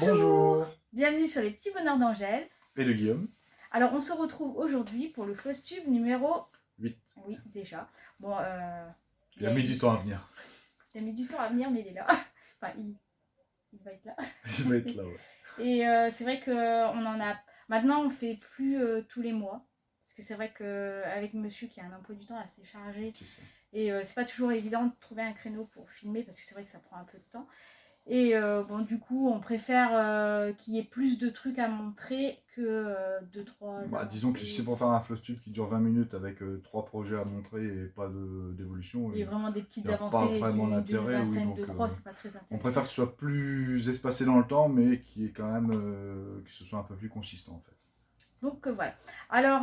Bonjour, Bonjour, bienvenue sur les petits bonheurs d'Angèle. et de Guillaume, Alors on se retrouve aujourd'hui pour le Flosstube numéro 8. Oui, déjà. Bon, Il a mis du temps à venir. il a mis du temps à venir, mais il est là. Enfin, il va être là. Il va être là, ouais. Et c'est vrai qu'on en a... Maintenant, on fait plus tous les mois. Parce que c'est vrai qu'avec monsieur qui a un emploi du temps assez chargé, C'est ça. et c'est pas toujours évident de trouver un créneau pour filmer, parce que c'est vrai que ça prend un peu de temps. Et bon, du coup, on préfère qu'il y ait plus de trucs à montrer que 2-3 Bah, disons que si c'est pour faire un Flosstube qui dure 20 minutes avec 3 projets à montrer et pas d'évolution, Et vraiment des il petites n'y a pas avancées vraiment d'une d'intérêt. Oui, vingtaine donc, de croix, c'est pas très on intéressant. préfère que ce soit plus espacé dans le temps, mais qui est quand même que ce soit un peu plus consistant en fait. Donc voilà. Alors,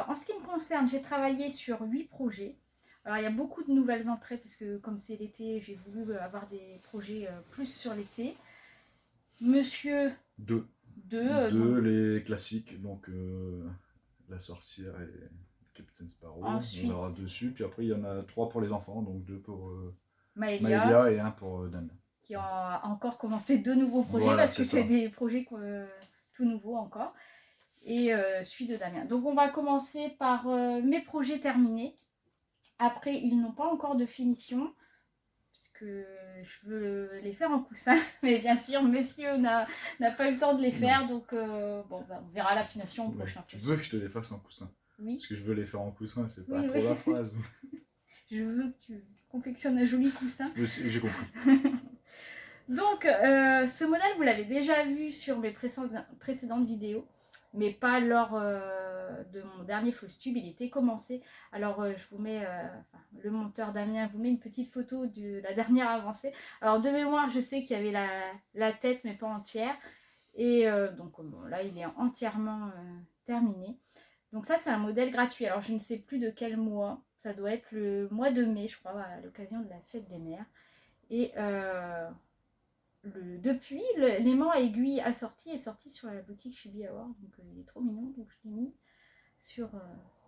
en ce qui me concerne, j'ai travaillé sur 8 projets. Alors, il y a beaucoup de nouvelles entrées, parce que comme c'est l'été, j'ai voulu avoir des projets plus sur l'été. Monsieur Deux. 2, Deux, les classiques, donc la sorcière et le Capitaine Sparrow. Ensuite, On aura dessus, puis après il y en a 3 pour les enfants, donc 2 pour Maëlia, Maëlia et un pour Damien. qui a encore commencé 2 nouveaux projets, Voilà, parce que c'est c'est ça. des projets tout nouveaux encore. Et celui de Damien. Donc on va commencer par mes projets terminés. Après, ils n'ont pas encore de finition, parce que je veux les faire en coussin. Mais bien sûr, monsieur n'a pas eu le temps de les faire, Non. donc bon, bah, on verra l'affination au Ouais. prochain. Tu veux que je te les fasse en coussin? Oui, Parce que je veux les faire en coussin, c'est pas oui, trop oui. la phrase. Je veux que tu confectionnes un joli coussin. J'ai compris. Donc, ce modèle, vous l'avez déjà vu sur mes précédentes vidéos, mais pas lors de mon dernier Flosstube, il était commencé. Alors, je vous mets, le monteur Damien vous met une petite photo de la dernière avancée. Alors, de mémoire, je sais qu'il y avait la tête, mais pas entière. Et donc, bon, là, il est entièrement terminé. Donc ça, c'est un modèle gratuit. Alors, je ne sais plus de quel mois. Ça doit être le mois de mai, je crois, à l'occasion de la fête des mères. Et depuis, l'aimant à aiguille assorti est sorti sur la boutique Chibi Hour. Donc il est trop mignon, donc je l'ai mis sur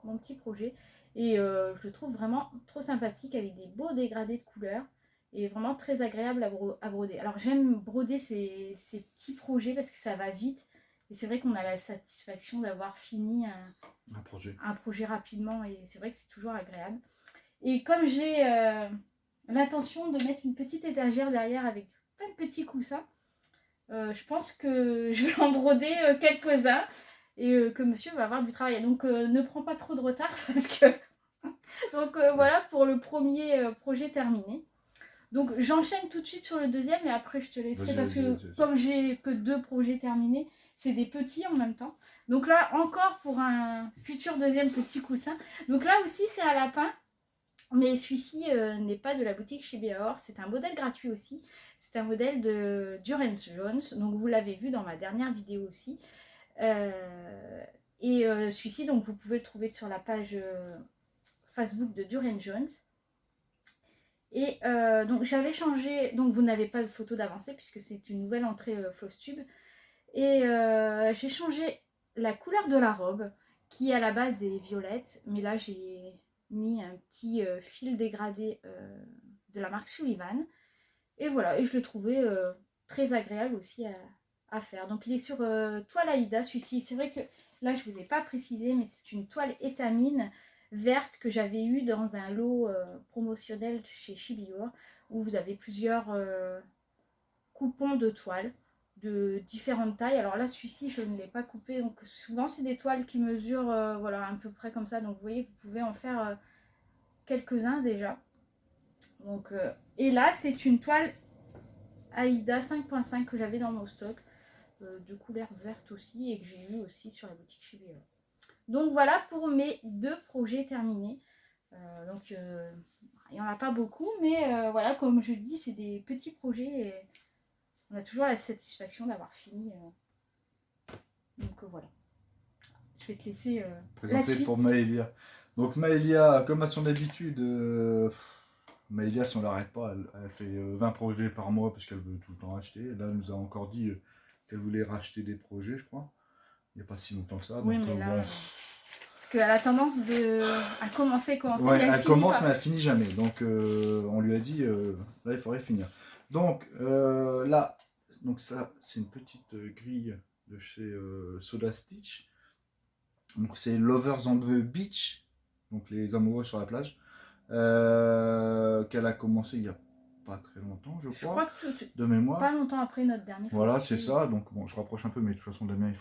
mon petit projet. Et je le trouve vraiment trop sympathique, avec des beaux dégradés de couleurs. Et vraiment très agréable à broder. Alors j'aime broder ces petits projets parce que ça va vite. Et c'est vrai qu'on a la satisfaction d'avoir fini un projet rapidement. Et c'est vrai que c'est toujours agréable. Et comme j'ai l'intention de mettre une petite étagère derrière avec plein de petits coussins, je pense que je vais en broder quelques-uns et que monsieur va avoir du travail. Donc ne prends pas trop de retard parce que... Donc voilà pour le premier projet terminé. Donc j'enchaîne tout de suite sur le deuxième et après je te laisserai parce que comme j'ai que 2 projets terminés, c'est des petits en même temps. Donc là encore pour un futur deuxième petit coussin. Donc là aussi c'est un lapin. Mais celui-ci n'est pas de la boutique chez Béaor, c'est un modèle gratuit aussi. C'est un modèle de Durance Jones, donc vous l'avez vu dans ma dernière vidéo aussi. Celui-ci, donc vous pouvez le trouver sur la page Facebook de Durance Jones. Et donc j'avais changé, donc vous n'avez pas de photo d'avancée puisque c'est une nouvelle entrée Flosstube. Et j'ai changé la couleur de la robe qui à la base est violette, mais là j'ai mis un petit fil dégradé de la marque Sullivan. Et voilà, et je le trouvais très agréable aussi à faire. Donc il est sur toile Aïda, celui-ci. C'est vrai que là je ne vous ai pas précisé, mais c'est une toile étamine verte que j'avais eue dans un lot promotionnel chez Chibior, où vous avez plusieurs coupons de toile de différentes tailles. Alors là, celui-ci, je ne l'ai pas coupé. Donc souvent, c'est des toiles qui mesurent voilà, à peu près comme ça. Donc vous voyez, vous pouvez en faire quelques-uns déjà. Donc, et là, c'est une toile Aïda 5.5 que j'avais dans mon stock, de couleur verte aussi, et que j'ai eu aussi sur la boutique chez Béa. Donc voilà pour mes 2 projets terminés. Donc il n'y en a pas beaucoup, mais voilà, comme je dis, c'est des petits projets et on a toujours la satisfaction d'avoir fini. Donc voilà. Je vais te laisser la suite. Pour Maëlia. Donc Maëlia, comme à son habitude, Maëlia, si on l'arrête pas, elle fait 20 projets par mois parce qu'elle veut tout le temps acheter. Là, elle nous a encore dit qu'elle voulait racheter des projets, je crois. Il n'y a pas si longtemps que ça. Oui, donc, mais là... bon. Parce qu'elle a tendance à commencer, Ouais, mais elle commence, pas. mais elle finit jamais. Donc, on lui a dit, là, il faudrait finir. Donc, là, donc ça, c'est une petite grille de chez Soda Stitch. Donc c'est Lovers on the Beach, donc les amoureux sur la plage, qu'elle a commencé il y a pas très longtemps, je Je crois crois, que de mémoire. pas longtemps après notre dernier Voilà, photoshoot. c'est ça. Donc bon, je rapproche un peu, mais de toute façon, Damien, il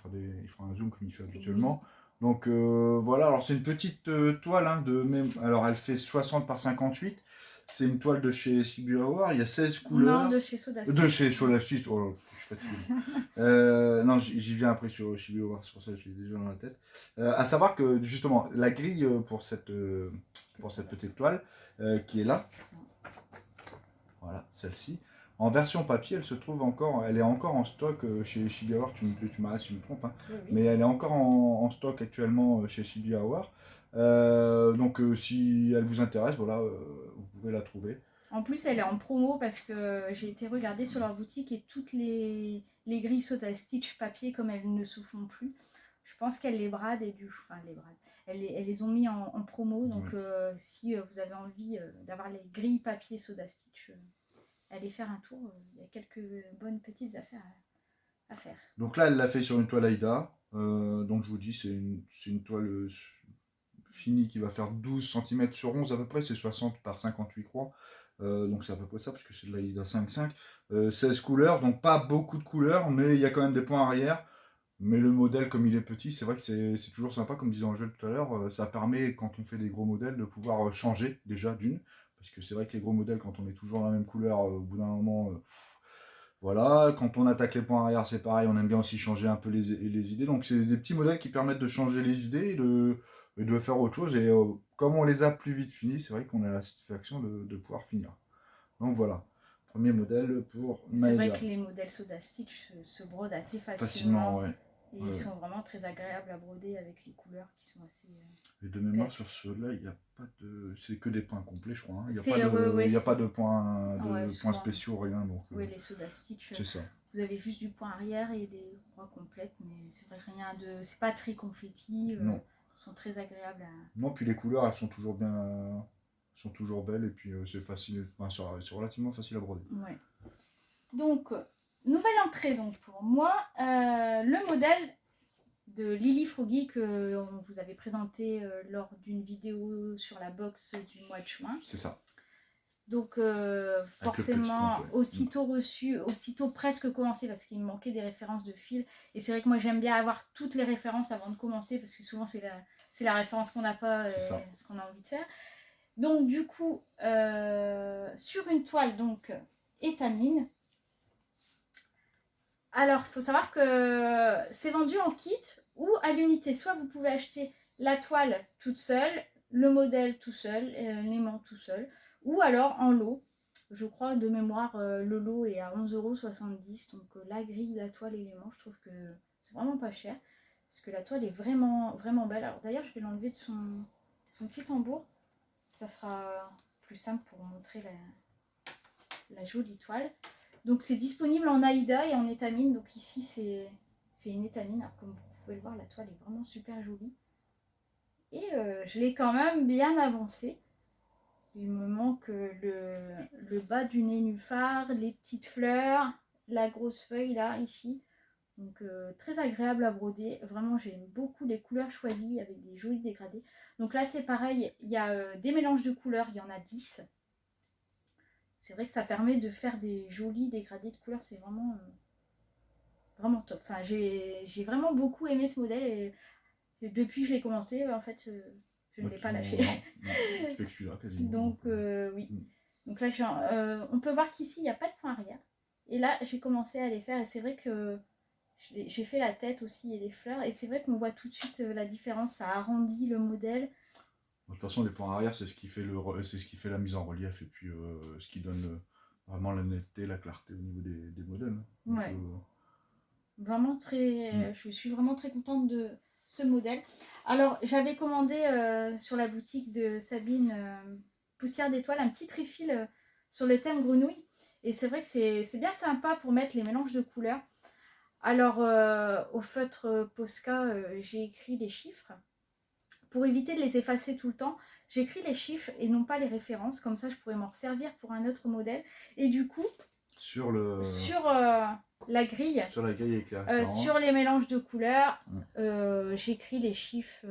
fera un zoom comme il fait Oui. habituellement. Donc voilà, alors c'est une petite toile, hein, alors elle fait 60 par 58. C'est une toile de chez Subiawar, il y a 16 Non, couleurs. de chez Soda Stitch. De chez Soda Stitch, oh, je suis fatigué. Non, j'y viens après sur Shibuya, c'est pour ça que je l'ai déjà dans la tête. À savoir que justement, la grille pour cette petite toile qui est là, voilà, celle-ci, en version papier, elle est encore en stock chez Shibuya, tu m'arrêtes si je me trompe, hein, Oui, oui. mais elle est encore en stock actuellement chez Shibuya. Donc si elle vous intéresse, voilà, vous pouvez la trouver. En plus, elle est en promo parce que j'ai été regarder sur leur boutique et toutes les grilles Soda Stitch papier, comme elles ne se font plus, je pense qu'elles les bradent et enfin, les bradent. Elles les ont mis en promo. Donc, si vous avez envie d'avoir les grilles papier Soda Stitch, allez faire un tour. Il y a quelques bonnes petites affaires à faire. Donc là, elle l'a fait sur une toile Aïda. Donc je vous dis, c'est une toile finie qui va faire 12 cm sur 11 à peu près. C'est 60 par 58 croix. Donc c'est à peu près ça, parce que c'est de l'Aïda 5.5. 16 couleurs, donc pas beaucoup de couleurs, mais il y a quand même des points arrière. Mais le modèle, comme il est petit, c'est vrai que c'est toujours sympa, comme disait Angèle tout à l'heure. Ça permet, quand on fait des gros modèles, de pouvoir changer déjà d'une. Parce que c'est vrai que les gros modèles, quand on est toujours dans la même couleur, au bout d'un moment, voilà. Quand on attaque les points arrière, c'est pareil, on aime bien aussi changer un peu les idées. Donc c'est des petits modèles qui permettent de changer les idées et de faire autre chose. Et comme on les a plus vite finis, c'est vrai qu'on a la satisfaction de pouvoir finir. Donc voilà, premier modèle pour C'est vrai Maëlia. que les modèles Soda Stitch se brodent assez facilement. Facilement, ouais. Et ils sont vraiment très agréables à broder avec les couleurs qui sont assez. Et de mémoire, sur ceux-là, il n'y a pas de. C'est que des points complets, je crois. Hein. Il n'y a, pas de points spéciaux, rien. Donc, oui, les Soda Stitch. C'est ça. Vous avez juste du point arrière et des croix complètes, mais c'est vrai, rien de. C'est pas très confetti. Non. Ils sont très agréables à. Non, puis les couleurs, elles sont toujours bien. Sont toujours belles et puis c'est facile. Enfin, c'est relativement facile à broder. Ouais. Donc, nouvelle entrée donc pour moi. Le modèle de Lily Froggy que on vous avait présenté lors d'une vidéo sur la box du mois de juin. C'est ça. Donc forcément, aussitôt reçu, aussitôt presque commencé, parce qu'il me manquait des références de fil. Et c'est vrai que moi j'aime bien avoir toutes les références avant de commencer, parce que souvent c'est la référence qu'on n'a pas, qu'on a envie de faire. Donc du coup, sur une toile donc étamine. Alors, il faut savoir que c'est vendu en kit ou à l'unité. Soit vous pouvez acheter la toile toute seule, le modèle tout seul, l'aimant tout seul, ou alors en lot. Je crois de mémoire, le lot est à 11,70 €. Donc la grille, la toile et l'aimant, je trouve que c'est vraiment pas cher. Parce que la toile est vraiment, vraiment belle. Alors d'ailleurs, je vais l'enlever de son petit tambour. Ça sera plus simple pour montrer la jolie toile. Donc c'est disponible en Aïda et en étamine. Donc ici c'est une étamine. Alors, comme vous pouvez le voir, la toile est vraiment super jolie. Et je l'ai quand même bien avancée. Il me manque le bas du nénuphar, les petites fleurs, la grosse feuille là, ici. Donc très agréable à broder. Vraiment j'aime beaucoup les couleurs choisies avec des jolis dégradés. Donc là c'est pareil, il y a des mélanges de couleurs, il y en a 10. C'est vrai que ça permet de faire des jolis dégradés de couleurs, c'est vraiment, vraiment top. Enfin, j'ai vraiment beaucoup aimé ce modèle et depuis que je l'ai commencé, en fait, je ne l'ai pas lâché. Non, tu t'excuseras quasiment. Donc, oui. Donc là, on peut voir qu'ici, il n'y a pas de point arrière. Et là, j'ai commencé à les faire et c'est vrai que j'ai fait la tête aussi et les fleurs. Et c'est vrai qu'on voit tout de suite la différence, ça arrondit le modèle. De toute façon, les points arrière, c'est ce qui fait la mise en relief et puis ce qui donne vraiment la netteté, la clarté au niveau des modèles. Donc, ouais. Vraiment très. Je suis vraiment très contente de ce modèle. Alors, j'avais commandé sur la boutique de Sabine Poussière d'étoiles un petit refill sur le thème grenouille. Et c'est vrai que c'est bien sympa pour mettre les mélanges de couleurs. Alors, au feutre Posca, j'ai écrit les chiffres. Pour éviter de les effacer tout le temps, j'écris les chiffres et non pas les références. Comme ça, je pourrais m'en servir pour un autre modèle. Et du coup, sur la grille. Sur la grille avec les références. Sur les mélanges de couleurs, j'écris les chiffres,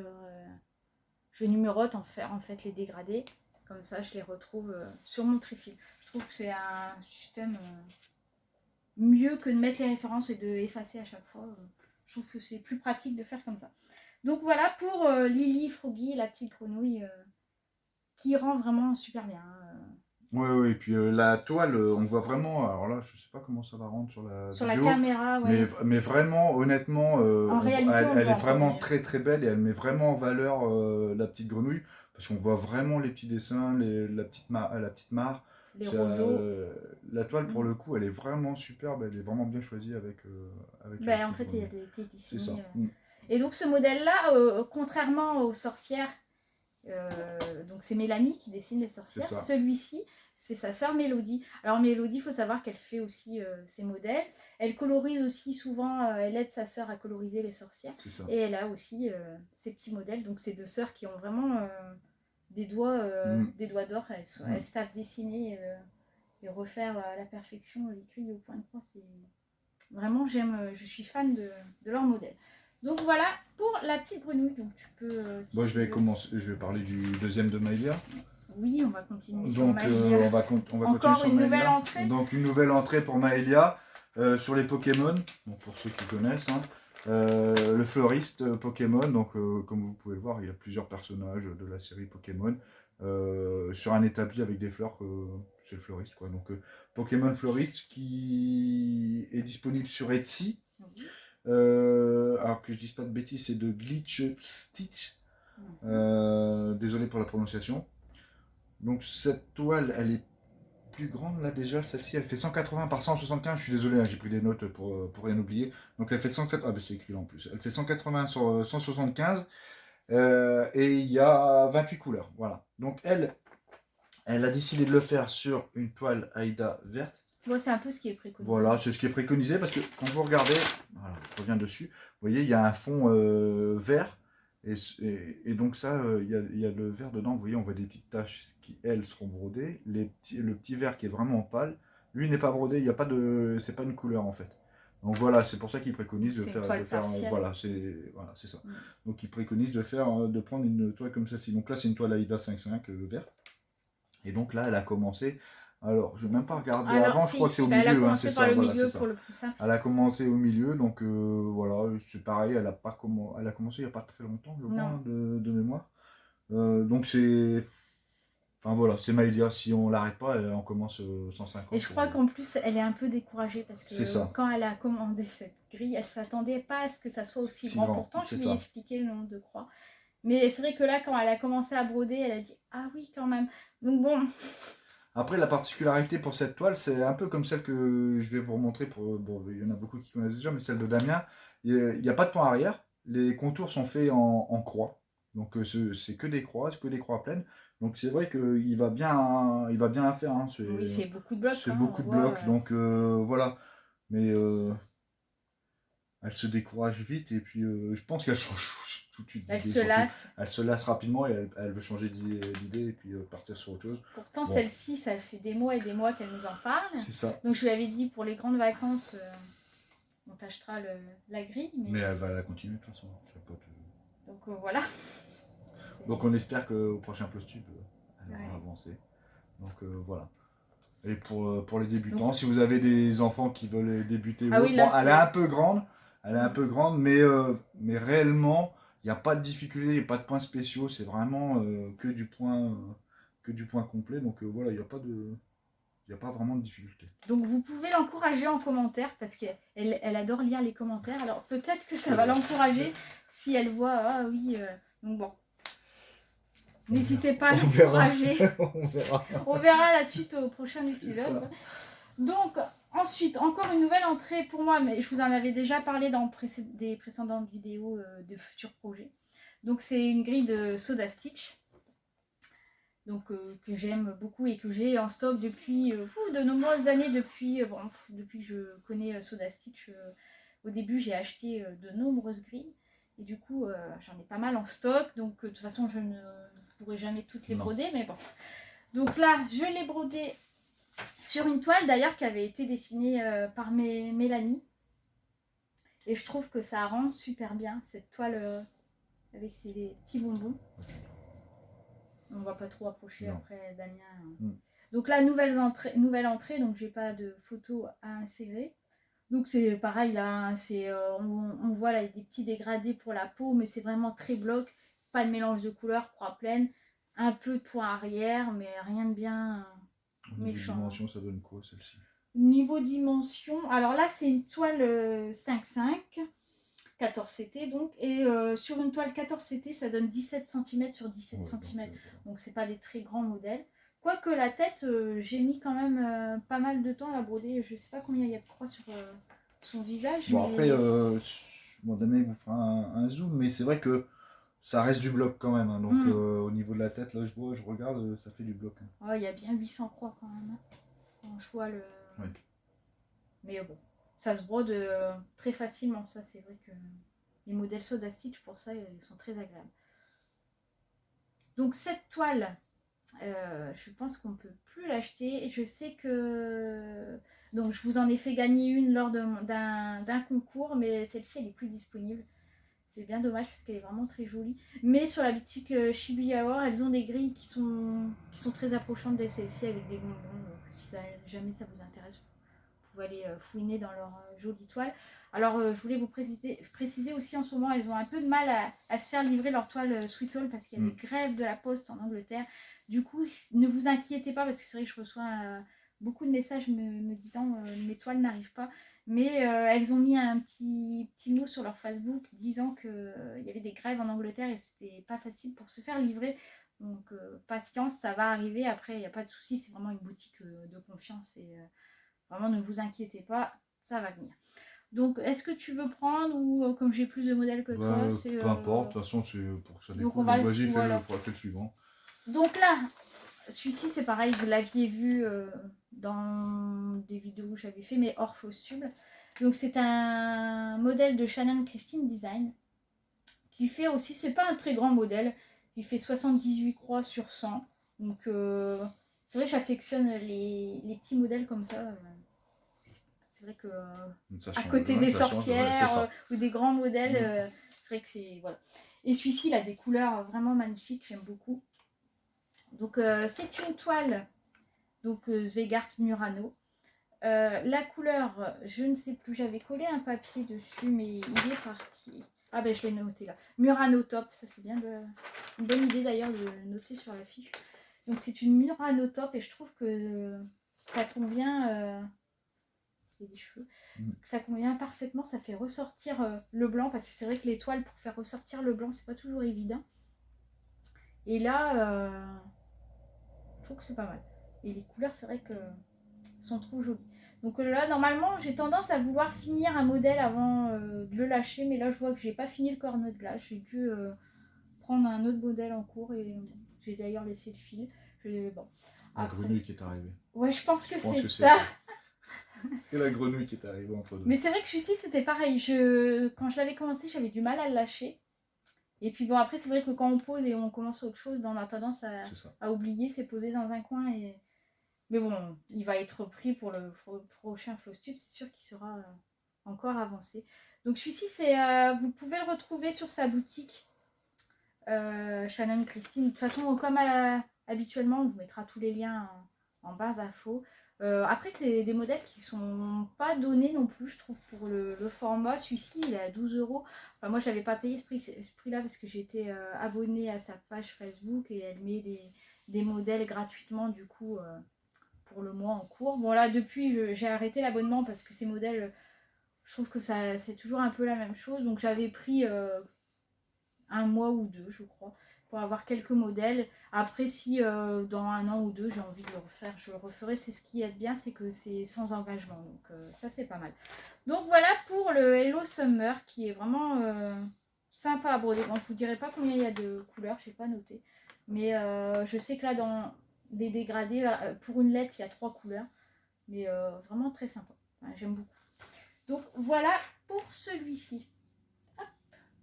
je numérote en fait les dégradés. Comme ça, je les retrouve sur mon trifil. Je trouve que c'est un système mieux que de mettre les références et de effacer à chaque fois. Je trouve que c'est plus pratique de faire comme ça. Donc voilà pour Lily, Froggy, la petite grenouille qui rend vraiment super bien. Oui, et puis la toile, on voit vraiment, alors là, je sais pas comment ça va rendre sur la vidéo, la caméra, ouais. mais vraiment, honnêtement, En réalité, elle est vraiment mieux. très très belle et elle met vraiment en valeur la petite grenouille, parce qu'on voit vraiment les petits dessins, la petite mare. Les roseaux. La toile, pour le coup, elle est vraiment superbe, elle est vraiment bien choisie avec la En fait, petite il grenouille. a été dessiné. C'est ça. Et donc ce modèle-là, contrairement aux sorcières, donc c'est Mélanie qui dessine les sorcières. Celui-ci, c'est sa sœur Mélodie. Alors Mélodie, il faut savoir qu'elle fait aussi ses modèles. Elle colorise aussi souvent, elle aide sa sœur à coloriser les sorcières. Et elle a aussi ses petits modèles. Donc c'est deux sœurs qui ont vraiment des doigts d'or. Elles savent dessiner et refaire à la perfection l'écrit au point de croix. Vraiment, je suis fan de leur modèle. Donc voilà pour la petite grenouille. Donc tu peux. Bon, je vais parler du deuxième de Maïlia. Oui, on va continuer sur Maïlia. On va continuer Encore sur une nouvelle entrée. Donc une nouvelle entrée pour Maïlia sur les Pokémon. Donc pour ceux qui connaissent, le fleuriste Pokémon. Donc comme vous pouvez le voir, il y a plusieurs personnages de la série Pokémon sur un établi avec des fleurs. C'est le fleuriste quoi. Donc Pokémon fleuriste qui est disponible sur Etsy. Alors que je dise pas de bêtises, c'est de Glitch Stitch. Désolé pour la prononciation. Donc cette toile, elle est plus grande là déjà. Celle-ci, elle fait 180 par 175. Je suis désolé, j'ai pris des notes pour rien oublier. Donc elle fait 180. Ah ben c'est écrit là en plus. Elle fait 180 sur 175. Et il y a 28 couleurs. Voilà. Donc elle a décidé de le faire sur une toile Aïda verte. Bon, c'est un peu ce qui est préconisé. Voilà, c'est ce qui est préconisé parce que quand vous regardez, voilà, je reviens dessus, vous voyez, il y a un fond vert et donc ça, il y a le vert dedans, vous voyez, on voit des petites taches qui, elles, seront brodées. Le petit vert qui est vraiment pâle, lui n'est pas brodé, il n'y a pas de, c'est pas une couleur en fait. Donc voilà, c'est pour ça qu'il préconise de faire voilà, c'est ça. Donc il préconise de prendre une toile comme celle-ci. Donc là, c'est une toile Aïda 5.5 verte. Et donc là, elle a commencé. Alors, je vais même pas regarder avant, je crois que c'est au milieu. Elle a commencé par le milieu pour le plus simple. Elle a commencé au milieu, donc voilà, c'est pareil, elle a commencé il n'y a pas très longtemps, je crois, de mémoire. Donc c'est. Enfin voilà, c'est Maïlia, si on l'arrête pas, on commence 150. Et je crois qu'en plus, elle est un peu découragée parce que quand elle a commandé cette grille, elle ne s'attendait pas à ce que ça soit aussi grand. Pourtant, je lui ai expliqué le nombre de croix. Mais c'est vrai que là, quand elle a commencé à broder, elle a dit « Ah oui, quand même ». Donc bon. Après, la particularité pour cette toile, c'est un peu comme celle que je vais vous remontrer. Bon, il y en a beaucoup qui connaissent déjà, mais celle de Damien. Il n'y a pas de point arrière. Les contours sont faits en croix. Donc, c'est que des croix pleines. Donc, c'est vrai qu'il va bien faire. Hein. Oui, c'est beaucoup de blocs. C'est beaucoup de blocs. Donc, voilà. Mais elle se décourage vite. Et puis, je pense qu'elle change tout de suite d'idée. Elle se lasse. Elle se lasse rapidement et elle veut changer d'idée et puis partir sur autre chose. Pourtant, celle-ci, ça fait des mois et des mois qu'elle nous en parle. C'est ça. Donc, je lui avais dit, pour les grandes vacances, on tâchera la grille. Mais elle va la continuer de toute façon. Donc, voilà. Donc, on espère qu'au prochain Flostube, elle va avancer. Donc, voilà. Et pour les débutants, si vous avez des enfants qui veulent débuter, elle est un peu grande. Mais réellement, il n'y a pas de difficulté, il n'y a pas de points spéciaux. C'est vraiment que du point complet. Donc, voilà, il n'y a pas vraiment de difficulté. Donc vous pouvez l'encourager en commentaire parce qu'elle adore lire les commentaires. Alors peut-être que ça va l'encourager si elle voit, ah oui, donc bon. N'hésitez pas à l'encourager. On verra la suite au prochain épisode. Donc ensuite, encore une nouvelle entrée pour moi, mais je vous en avais déjà parlé dans des précédentes vidéos de futurs projets. Donc c'est une grille de Soda Stitch. Donc, que j'aime beaucoup et que j'ai en stock depuis de nombreuses années, depuis que je connais Soda Stitch. Au début, j'ai acheté de nombreuses grilles et du coup, j'en ai pas mal en stock. Donc, de toute façon, je ne pourrai jamais toutes les broder, mais bon. Donc là, je l'ai brodée sur une toile d'ailleurs qui avait été dessinée par Mélanie. Et je trouve que ça rend super bien cette toile avec ses petits bonbons. On va pas trop approcher après Damien. Donc là, nouvelle entrée, donc j'ai pas de photos à insérer. Donc c'est pareil là, on voit là des petits dégradés pour la peau, mais c'est vraiment très bloc, pas de mélange de couleurs, croix pleine, un peu de point arrière, mais rien de bien méchant. Niveau dimension, ça donne quoi celle-ci? Niveau dimension, alors là c'est une toile 5,5, 14 CT donc, et sur une toile 14 CT ça donne 17 cm sur 17 cm, donc c'est pas des très grands modèles. Quoique la tête, j'ai mis quand même pas mal de temps à la broder. Je sais pas combien il y a de croix sur son visage. Bon, mais... après, Damien vous fera un zoom, mais c'est vrai que ça reste du bloc quand même. Hein, donc au niveau de la tête, là, je regarde, ça fait du bloc. Hein. Oh, il y a bien 800 croix quand même. Hein, quand je vois le. Oui. Mais bon, ça se brode très facilement. Ça, c'est vrai que les modèles Soda Stitch, pour ça, ils sont très agréables. Donc cette toile. Je pense qu'on ne peut plus l'acheter. Je sais que... Donc je vous en ai fait gagner une lors d'un concours, mais celle-ci elle est plus disponible. C'est bien dommage parce qu'elle est vraiment très jolie. Mais sur la boutique Shibuya Ore, elles ont des grilles qui sont très approchantes de celle-ci avec des bonbons. Donc si jamais ça vous intéresse, vous pouvez aller fouiner dans leur jolie toile. Alors je voulais vous préciser aussi, en ce moment elles ont un peu de mal à se faire livrer leur toile Sweet Hall parce qu'il y a des grèves de la poste en Angleterre. Du coup, ne vous inquiétez pas parce que c'est vrai que je reçois beaucoup de messages me disant mes toiles n'arrivent pas. Mais elles ont mis un petit mot sur leur Facebook disant qu'il y avait des grèves en Angleterre et c'était pas facile pour se faire livrer. Donc patience, ça va arriver. Après, il n'y a pas de souci, c'est vraiment une boutique de confiance et vraiment ne vous inquiétez pas, ça va venir. Donc, est-ce que tu veux prendre ou comme j'ai plus de modèles que toi, c'est... Peu importe, de toute façon, c'est pour que ça découle. Vas-y, voilà. Fais le suivant. Donc là, celui-ci, c'est pareil, vous l'aviez vu dans des vidéos que j'avais fait, mais hors fausse tube. Donc c'est un modèle de Shannon Christine Design qui fait aussi, c'est pas un très grand modèle, il fait 78 croix sur 100. Donc c'est vrai que j'affectionne les petits modèles comme ça. C'est vrai que à côté des sorcières ou des grands modèles, c'est vrai que c'est... Voilà. Et celui-ci, il a des couleurs vraiment magnifiques, j'aime beaucoup. Donc c'est une toile, donc Svegart Murano. La couleur, je ne sais plus, j'avais collé un papier dessus, mais il est parti. Ah ben je l'ai noté là. Murano Top, ça c'est bien une bonne idée d'ailleurs de le noter sur la fiche. Donc c'est une Murano Top et je trouve que ça convient... il y a des cheveux. Ça convient parfaitement, ça fait ressortir le blanc, parce que c'est vrai que les toiles, pour faire ressortir le blanc, c'est pas toujours évident. Et là, je trouve que c'est pas mal. Et les couleurs, c'est vrai que sont trop jolies. Donc là, normalement, j'ai tendance à vouloir finir un modèle avant de le lâcher, mais là, je vois que j'ai pas fini le cornet de glace. J'ai dû prendre un autre modèle en cours et j'ai d'ailleurs laissé le fil. Bon. La grenouille qui est arrivée. Ouais, je pense que c'est ça. C'est la grenouille qui est arrivée entre deux. Mais c'est vrai que celui-ci, c'était pareil. Quand je l'avais commencé, j'avais du mal à le lâcher. Et puis bon, après, c'est vrai que quand on pose et on commence autre chose, on a tendance à oublier, c'est posé dans un coin. Mais bon, il va être pris pour le prochain Floss Tube, c'est sûr qu'il sera encore avancé. Donc celui-ci, vous pouvez le retrouver sur sa boutique Shannon Christine. De toute façon, comme habituellement, on vous mettra tous les liens en barre d'infos. Après, c'est des modèles qui sont pas donnés non plus, je trouve, pour le format. Celui-ci, il est à 12 €. Enfin, moi, je n'avais pas payé ce prix-là parce que j'étais abonnée à sa page Facebook et elle met des modèles gratuitement, du coup, pour le mois en cours. Bon, là, depuis, j'ai arrêté l'abonnement parce que ces modèles, je trouve que c'est toujours un peu la même chose. Donc, j'avais pris un mois ou deux, je crois, pour avoir quelques modèles. Après, si dans un an ou deux j'ai envie de le refaire, je le referai. C'est ce qui est bien, c'est que c'est sans engagement, donc ça c'est pas mal. Donc voilà pour le Hello Summer qui est vraiment sympa à broder. Bon, je vous dirai pas combien il y a de couleurs, j'ai pas noté, mais je sais que là dans des dégradés, pour une lettre il y a 3 couleurs, mais vraiment très sympa, enfin, j'aime beaucoup. Donc voilà pour celui-ci.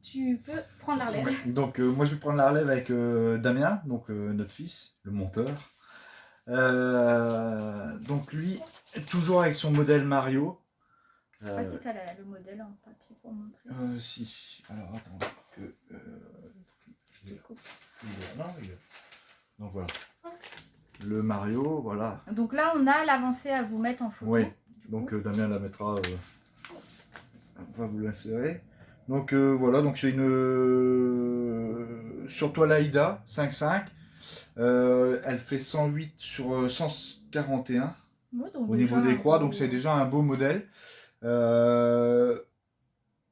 Tu peux prendre la relève. Donc moi je vais prendre la relève avec Damien, donc notre fils, le monteur. Donc lui, toujours avec son modèle Mario. Je sais pas si tu as le modèle en papier pour montrer. Si. Alors attends que Je te coupe. non, donc voilà. Le Mario, voilà. Donc là, on a l'avancée à vous mettre en photo. Oui. Donc Damien la mettra. On va vous l'insérer. Donc voilà, donc c'est une sur toile Aida 5.5. Elle fait 108 sur 141 au niveau des croix, donc c'est déjà un beau modèle.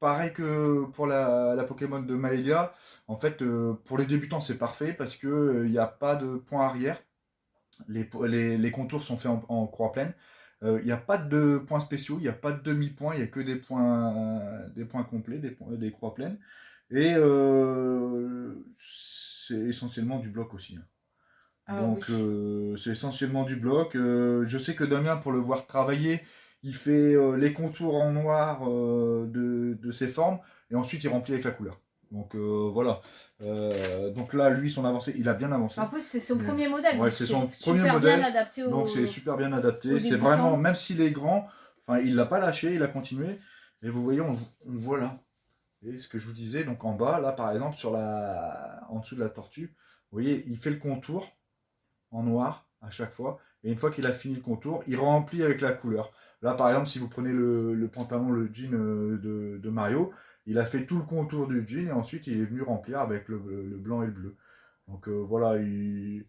Pareil que pour la Pokémon de Maelia, en fait, pour les débutants, c'est parfait parce qu'il n'y a pas de point arrière. Les contours sont faits en croix pleine. Il n'y a pas de points spéciaux, il n'y a pas de demi-points, il n'y a que des points complets, des croix pleines. Et c'est essentiellement du bloc aussi. Donc oui. C'est essentiellement du bloc. Je sais que Damien, pour le voir travailler, il fait les contours en noir de ses formes et ensuite il remplit avec la couleur. Donc voilà. Donc là, lui, son avancée, il a bien avancé. En plus, c'est son premier modèle. Ouais, c'est son premier modèle. Bien adapté donc c'est super bien adapté. C'est vraiment, même s'il est grand, enfin, il l'a pas lâché, il a continué. Et vous voyez, on voit là. Et ce que je vous disais, donc en bas, là par exemple, en dessous de la tortue, vous voyez, il fait le contour en noir à chaque fois. Et une fois qu'il a fini le contour, il remplit avec la couleur. Là, par exemple, si vous prenez le pantalon, le jean de Mario, il a fait tout le contour du jean et ensuite il est venu remplir avec le blanc et le bleu. Donc voilà, et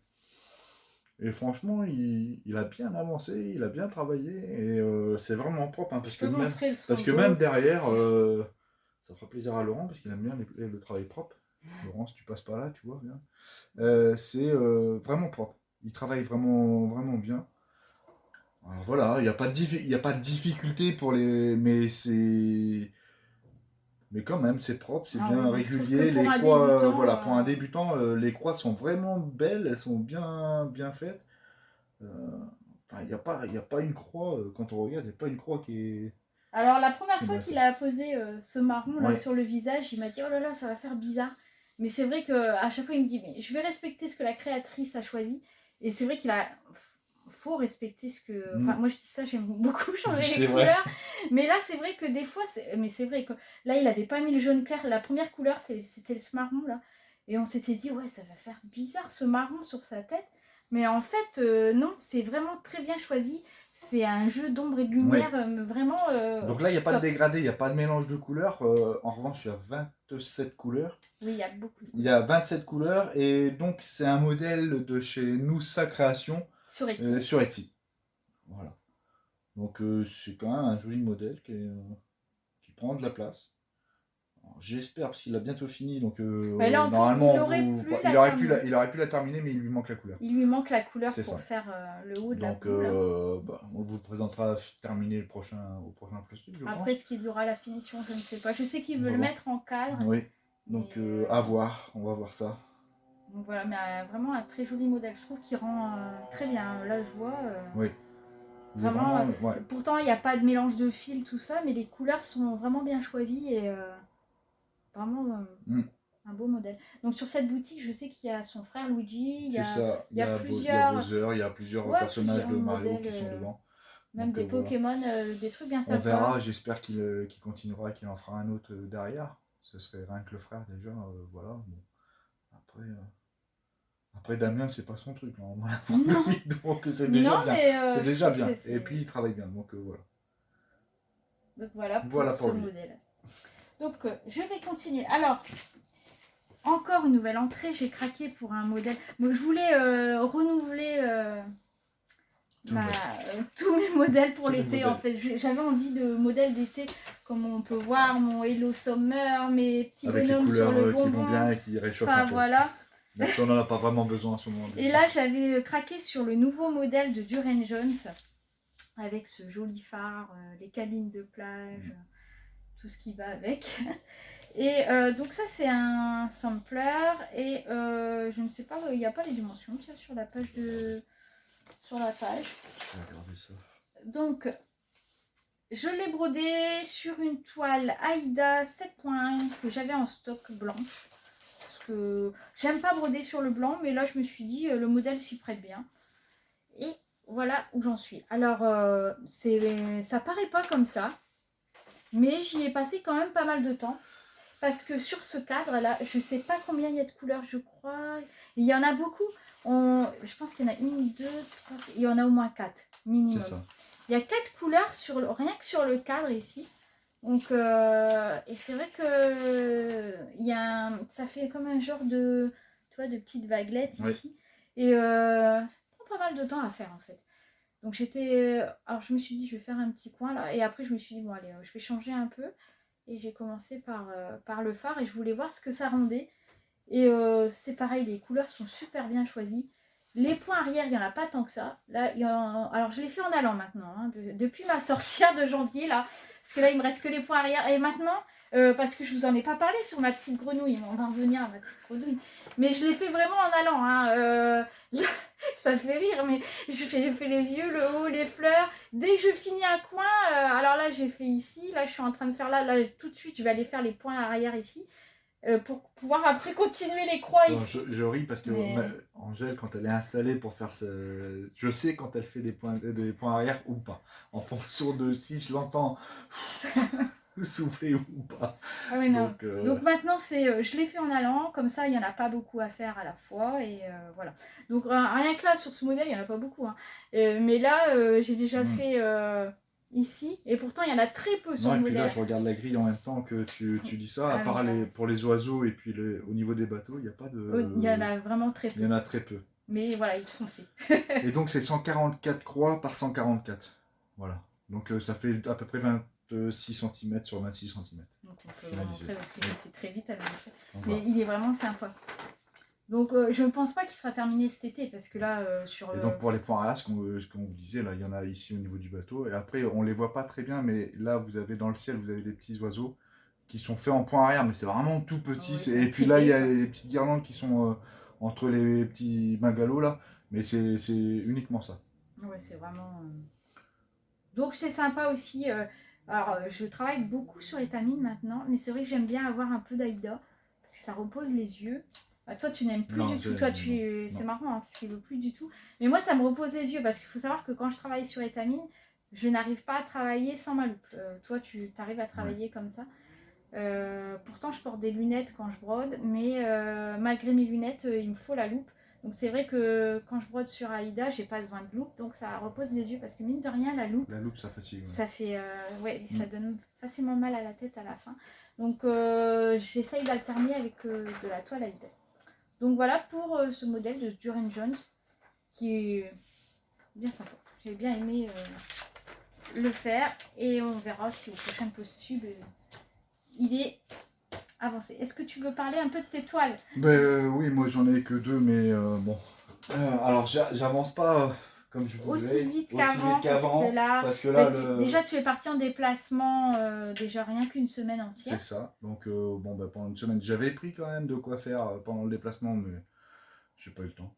franchement, il a bien avancé, il a bien travaillé et c'est vraiment propre. Hein, parce que même derrière, ça fera plaisir à Laurent parce qu'il aime bien le travail propre. Laurent, si tu passes par là, tu vois bien. C'est vraiment propre. Il travaille vraiment, vraiment bien. Alors voilà, il n'y a pas de difficulté pour les. Mais quand même, c'est propre, c'est bien régulier. Les croix, voilà, pour un débutant, les croix sont vraiment belles, elles sont bien, bien faites. Il n'y a pas une croix, quand on regarde, il n'y a pas une croix qui est. Alors la première fois qu'il a posé ce marron là sur le visage, il m'a dit oh là là, ça va faire bizarre. Mais c'est vrai qu'à chaque fois il me dit mais je vais respecter ce que la créatrice a choisi. Et c'est vrai qu'il faut respecter ce que. Enfin moi je dis ça, j'aime beaucoup changer les couleurs. Mais là c'est vrai que des fois, c'est vrai que là il avait pas mis le jaune clair. La première couleur c'était ce marron là. Et on s'était dit ouais ça va faire bizarre ce marron sur sa tête. Mais en fait non, c'est vraiment très bien choisi. C'est un jeu d'ombre et de lumière vraiment. Donc là, il n'y a pas de dégradé, il n'y a pas de mélange de couleurs. En revanche, il y a 27 couleurs. Oui, il y a beaucoup de couleurs. Il y a 27 couleurs et donc c'est un modèle de chez Noussa Création sur Etsy. Sur Etsy. Voilà. Donc c'est quand même un joli modèle qui prend de la place. J'espère parce qu'il a bientôt fini, donc là, normalement il aurait pu la terminer, mais il lui manque la couleur. Il lui manque la couleur pour faire le haut de la boule. Donc on vous présentera terminé au prochain Flustube, je pense. Après, ce qu'il y aura la finition, je ne sais pas. Je sais qu'il veut le mettre en cadre. Oui, donc à voir, on va voir ça. Donc voilà, mais vraiment un très joli modèle. Je trouve qu'il rend très bien. Là, je vois. Oui. Vraiment, pourtant, il n'y a pas de mélange de fils, tout ça, mais les couleurs sont vraiment bien choisies et vraiment un beau modèle. Donc sur cette boutique, je sais qu'il y a son frère Luigi, il y a plusieurs, Bowser, il y a plusieurs personnages de Mario qui sont devant. Même donc, des Pokémon, des trucs bien sympas. On verra, j'espère qu'il continuera, qu'il en fera un autre derrière. Ce serait rien que le frère déjà, voilà. Bon. Après Damien, c'est pas son truc, hein. Donc c'est déjà bien. C'est déjà bien. Et puis il travaille bien, donc voilà. Donc voilà pour ce modèle. Donc je vais continuer. Alors, encore une nouvelle entrée, j'ai craqué pour un modèle. Donc, je voulais renouveler tous mes modèles pour l'été. En fait, j'avais envie de modèles d'été, comme on peut voir, mon Hello Summer, mes petits bonhommes sur le bonbon. Qui vont bien et qui réchauffent un peu. Voilà. Mais on n'en a pas vraiment besoin en ce moment. Et là, j'avais craqué sur le nouveau modèle de Duran Jones, avec ce joli phare, les cabines de plage, tout ce qui va avec. Et donc ça, c'est un sampler. Et je ne sais pas, il n'y a pas les dimensions sur la page sur la page. Je vais regarder ça. Donc, je l'ai brodé sur une toile Aida 7.1 que j'avais en stock blanche. Parce que j'aime pas broder sur le blanc, mais là je me suis dit le modèle s'y prête bien. Et voilà où j'en suis. Alors, ça paraît pas comme ça, mais j'y ai passé quand même pas mal de temps. Parce que sur ce cadre-là, je sais pas combien il y a de couleurs, je crois. Il y en a beaucoup. Je pense qu'il y en a une, deux, trois, il y en a au moins 4 C'est minimum. ça. Il y a 4 couleurs rien que sur le cadre ici. Donc, et c'est vrai que ça fait comme un genre de, tu vois, de petites vaguelettes Oui. ici. Et ça prend pas mal de temps à faire en fait. Donc alors je me suis dit, je vais faire un petit coin là. Et après, je me suis dit, bon allez, je vais changer un peu. Et j'ai commencé par le phare et je voulais voir ce que ça rendait. Et c'est pareil, les couleurs sont super bien choisies. Les points arrière, il n'y en a pas tant que ça. Là, alors, je l'ai fait en allant maintenant, hein, depuis ma sorcière de janvier, là. Parce que là, il me reste que les points arrière. Et maintenant, parce que je vous en ai pas parlé sur ma petite grenouille, on va revenir à ma petite grenouille. Mais je l'ai fait vraiment en allant. Hein, ça fait rire, mais j'ai fait les yeux, le haut, les fleurs. Dès que je finis un coin, alors là, j'ai fait ici. Là, je suis en train de faire là, tout de suite, je vais aller faire les points arrière ici. Pour pouvoir après continuer les croix Bon, ici. je ris parce que Mais... Angèle, quand elle est installée pour faire je sais quand elle fait des points arrière ou pas. En fonction de si je l'entends souffler ou pas. Ah oui, non. Donc, Donc maintenant, je l'ai fait en allant, comme ça, il n'y en a pas beaucoup à faire à la fois. Et voilà. Donc rien que là, sur ce modèle, il n'y en a pas beaucoup. Hein. Mais là, j'ai déjà fait ici. Et pourtant, il y en a très peu sur non, le et puis là, modèle. je regarde la grille en même temps que tu dis ça. À Ah part oui, pour les oiseaux et puis au niveau des bateaux, il n'y a pas de. il y en a vraiment très peu. Il y en a très peu. Mais voilà, ils sont faits. Et donc, c'est 144 croix par 144. Voilà. Donc, ça fait à peu près 26 cm sur 26 cm. Donc on peut le montrer parce que j'étais très vite à le montrer. Mais Voilà. il est vraiment sympa. Donc je ne pense pas qu'il sera terminé cet été parce que là Et donc pour les points arrière, ce qu'on vous disait, là il y en a ici au niveau du bateau. Et après on les voit pas très bien, mais là vous avez dans le ciel, vous avez des petits oiseaux qui sont faits en points arrière, mais c'est vraiment tout petit. Ouais, et puis là il y a les petites guirlandes qui sont entre les petits bungalows là, mais c'est uniquement ça. Ouais, c'est vraiment. Donc c'est sympa aussi. Alors je travaille beaucoup sur étamine maintenant, mais c'est vrai que j'aime bien avoir un peu d'Aïda parce que ça repose les yeux. Bah, toi tu n'aimes plus Non, du tout. Toi c'est non. marrant hein, parce qu'il veut plus du tout. Mais moi ça me repose les yeux parce qu'il faut savoir que quand je travaille sur étamine, je n'arrive pas à travailler sans ma loupe. Toi tu arrives à travailler comme ça. Pourtant je porte des lunettes quand je brode, mais malgré mes lunettes, il me faut la loupe. Donc c'est vrai que quand je brode sur Aïda, j'ai pas besoin de loupe, donc ça repose les yeux parce que mine de rien, la loupe, Ça fatigue. Ouais. ça fait, ça donne facilement mal à la tête à la fin. Donc j'essaye d'alterner avec de la toile Aïda. Donc voilà pour ce modèle de Duran Jones qui est bien sympa. J'ai bien aimé le faire et on verra si au prochain post-tube il est avancé. Est-ce que tu veux parler un peu de tes toiles? Oui, moi j'en ai que 2, mais bon. Alors j'avance pas comme je voudrais. Aussi vite qu'avant, parce que là déjà tu es parti en déplacement déjà rien qu'une semaine entière. C'est ça. Donc pendant une semaine, j'avais pris quand même de quoi faire pendant le déplacement, mais j'ai pas eu le temps.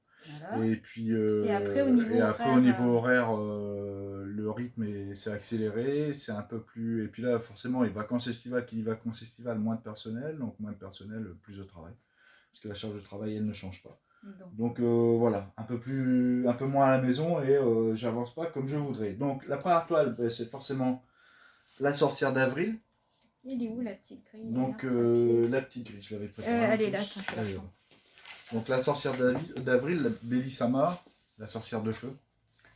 Voilà. Et puis après au niveau horaire, le rythme s'est accéléré, c'est un peu plus. Et puis là, forcément, les vacances estivales, qui dit vacances estivales, moins de personnel, donc moins de personnel, plus de travail, parce que la charge de travail, elle ne change pas. Donc voilà, un peu moins à la maison et j'avance pas comme je voudrais. Donc la première toile, c'est forcément la sorcière d'avril. Il est où la petite grille? Donc la petite grille, je l'avais préparée. Elle est là, attends, je la prends. Donc la sorcière d'avril, la Bellissama, la sorcière de feu.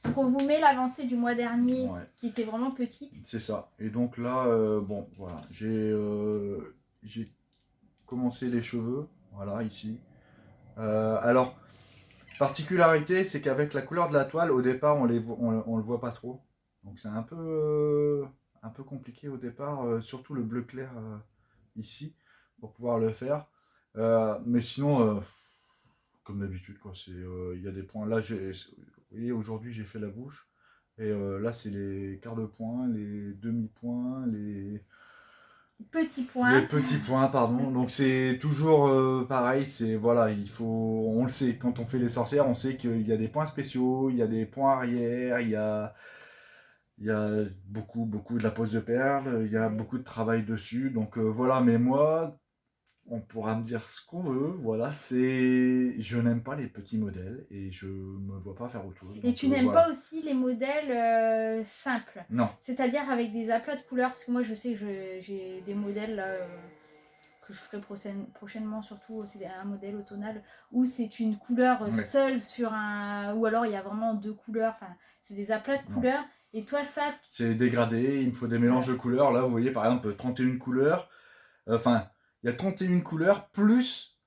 Donc on vous met l'avancée du mois dernier qui était vraiment petite. C'est ça. Et donc là, voilà, j'ai commencé les cheveux, voilà, ici. Alors, particularité, c'est qu'avec la couleur de la toile, au départ, on le voit pas trop. Donc c'est un peu compliqué au départ, surtout le bleu clair ici, pour pouvoir le faire. Mais sinon, comme d'habitude, quoi. Il y a des points. Là, vous voyez, aujourd'hui, j'ai fait la bouche. Et là, c'est les quarts de points, les demi-points, les petits points. Les petits points, pardon. Donc c'est toujours pareil. Voilà, on le sait. Quand on fait les sorcières, on sait qu'il y a des points spéciaux, il y a des points arrière, il y a beaucoup de la pose de perles, il y a beaucoup de travail dessus. Donc voilà. Mais moi, on pourra me dire ce qu'on veut, voilà, je n'aime pas les petits modèles et je me vois pas faire autre chose. Et Donc, tu n'aimes voilà. pas aussi les modèles simples, Non, c'est-à-dire avec des aplats de couleurs, parce que moi je sais que j'ai des modèles là, que je ferai prochainement, surtout c'est un modèle automnal où c'est une couleur ouais, seule sur un, ou alors il y a vraiment deux couleurs, enfin c'est des aplats de non. couleurs, et toi ça, C'est dégradé, il me faut des mélanges de couleurs. Là, vous voyez, par exemple, 31 couleurs. Enfin, il y a 31 couleurs plus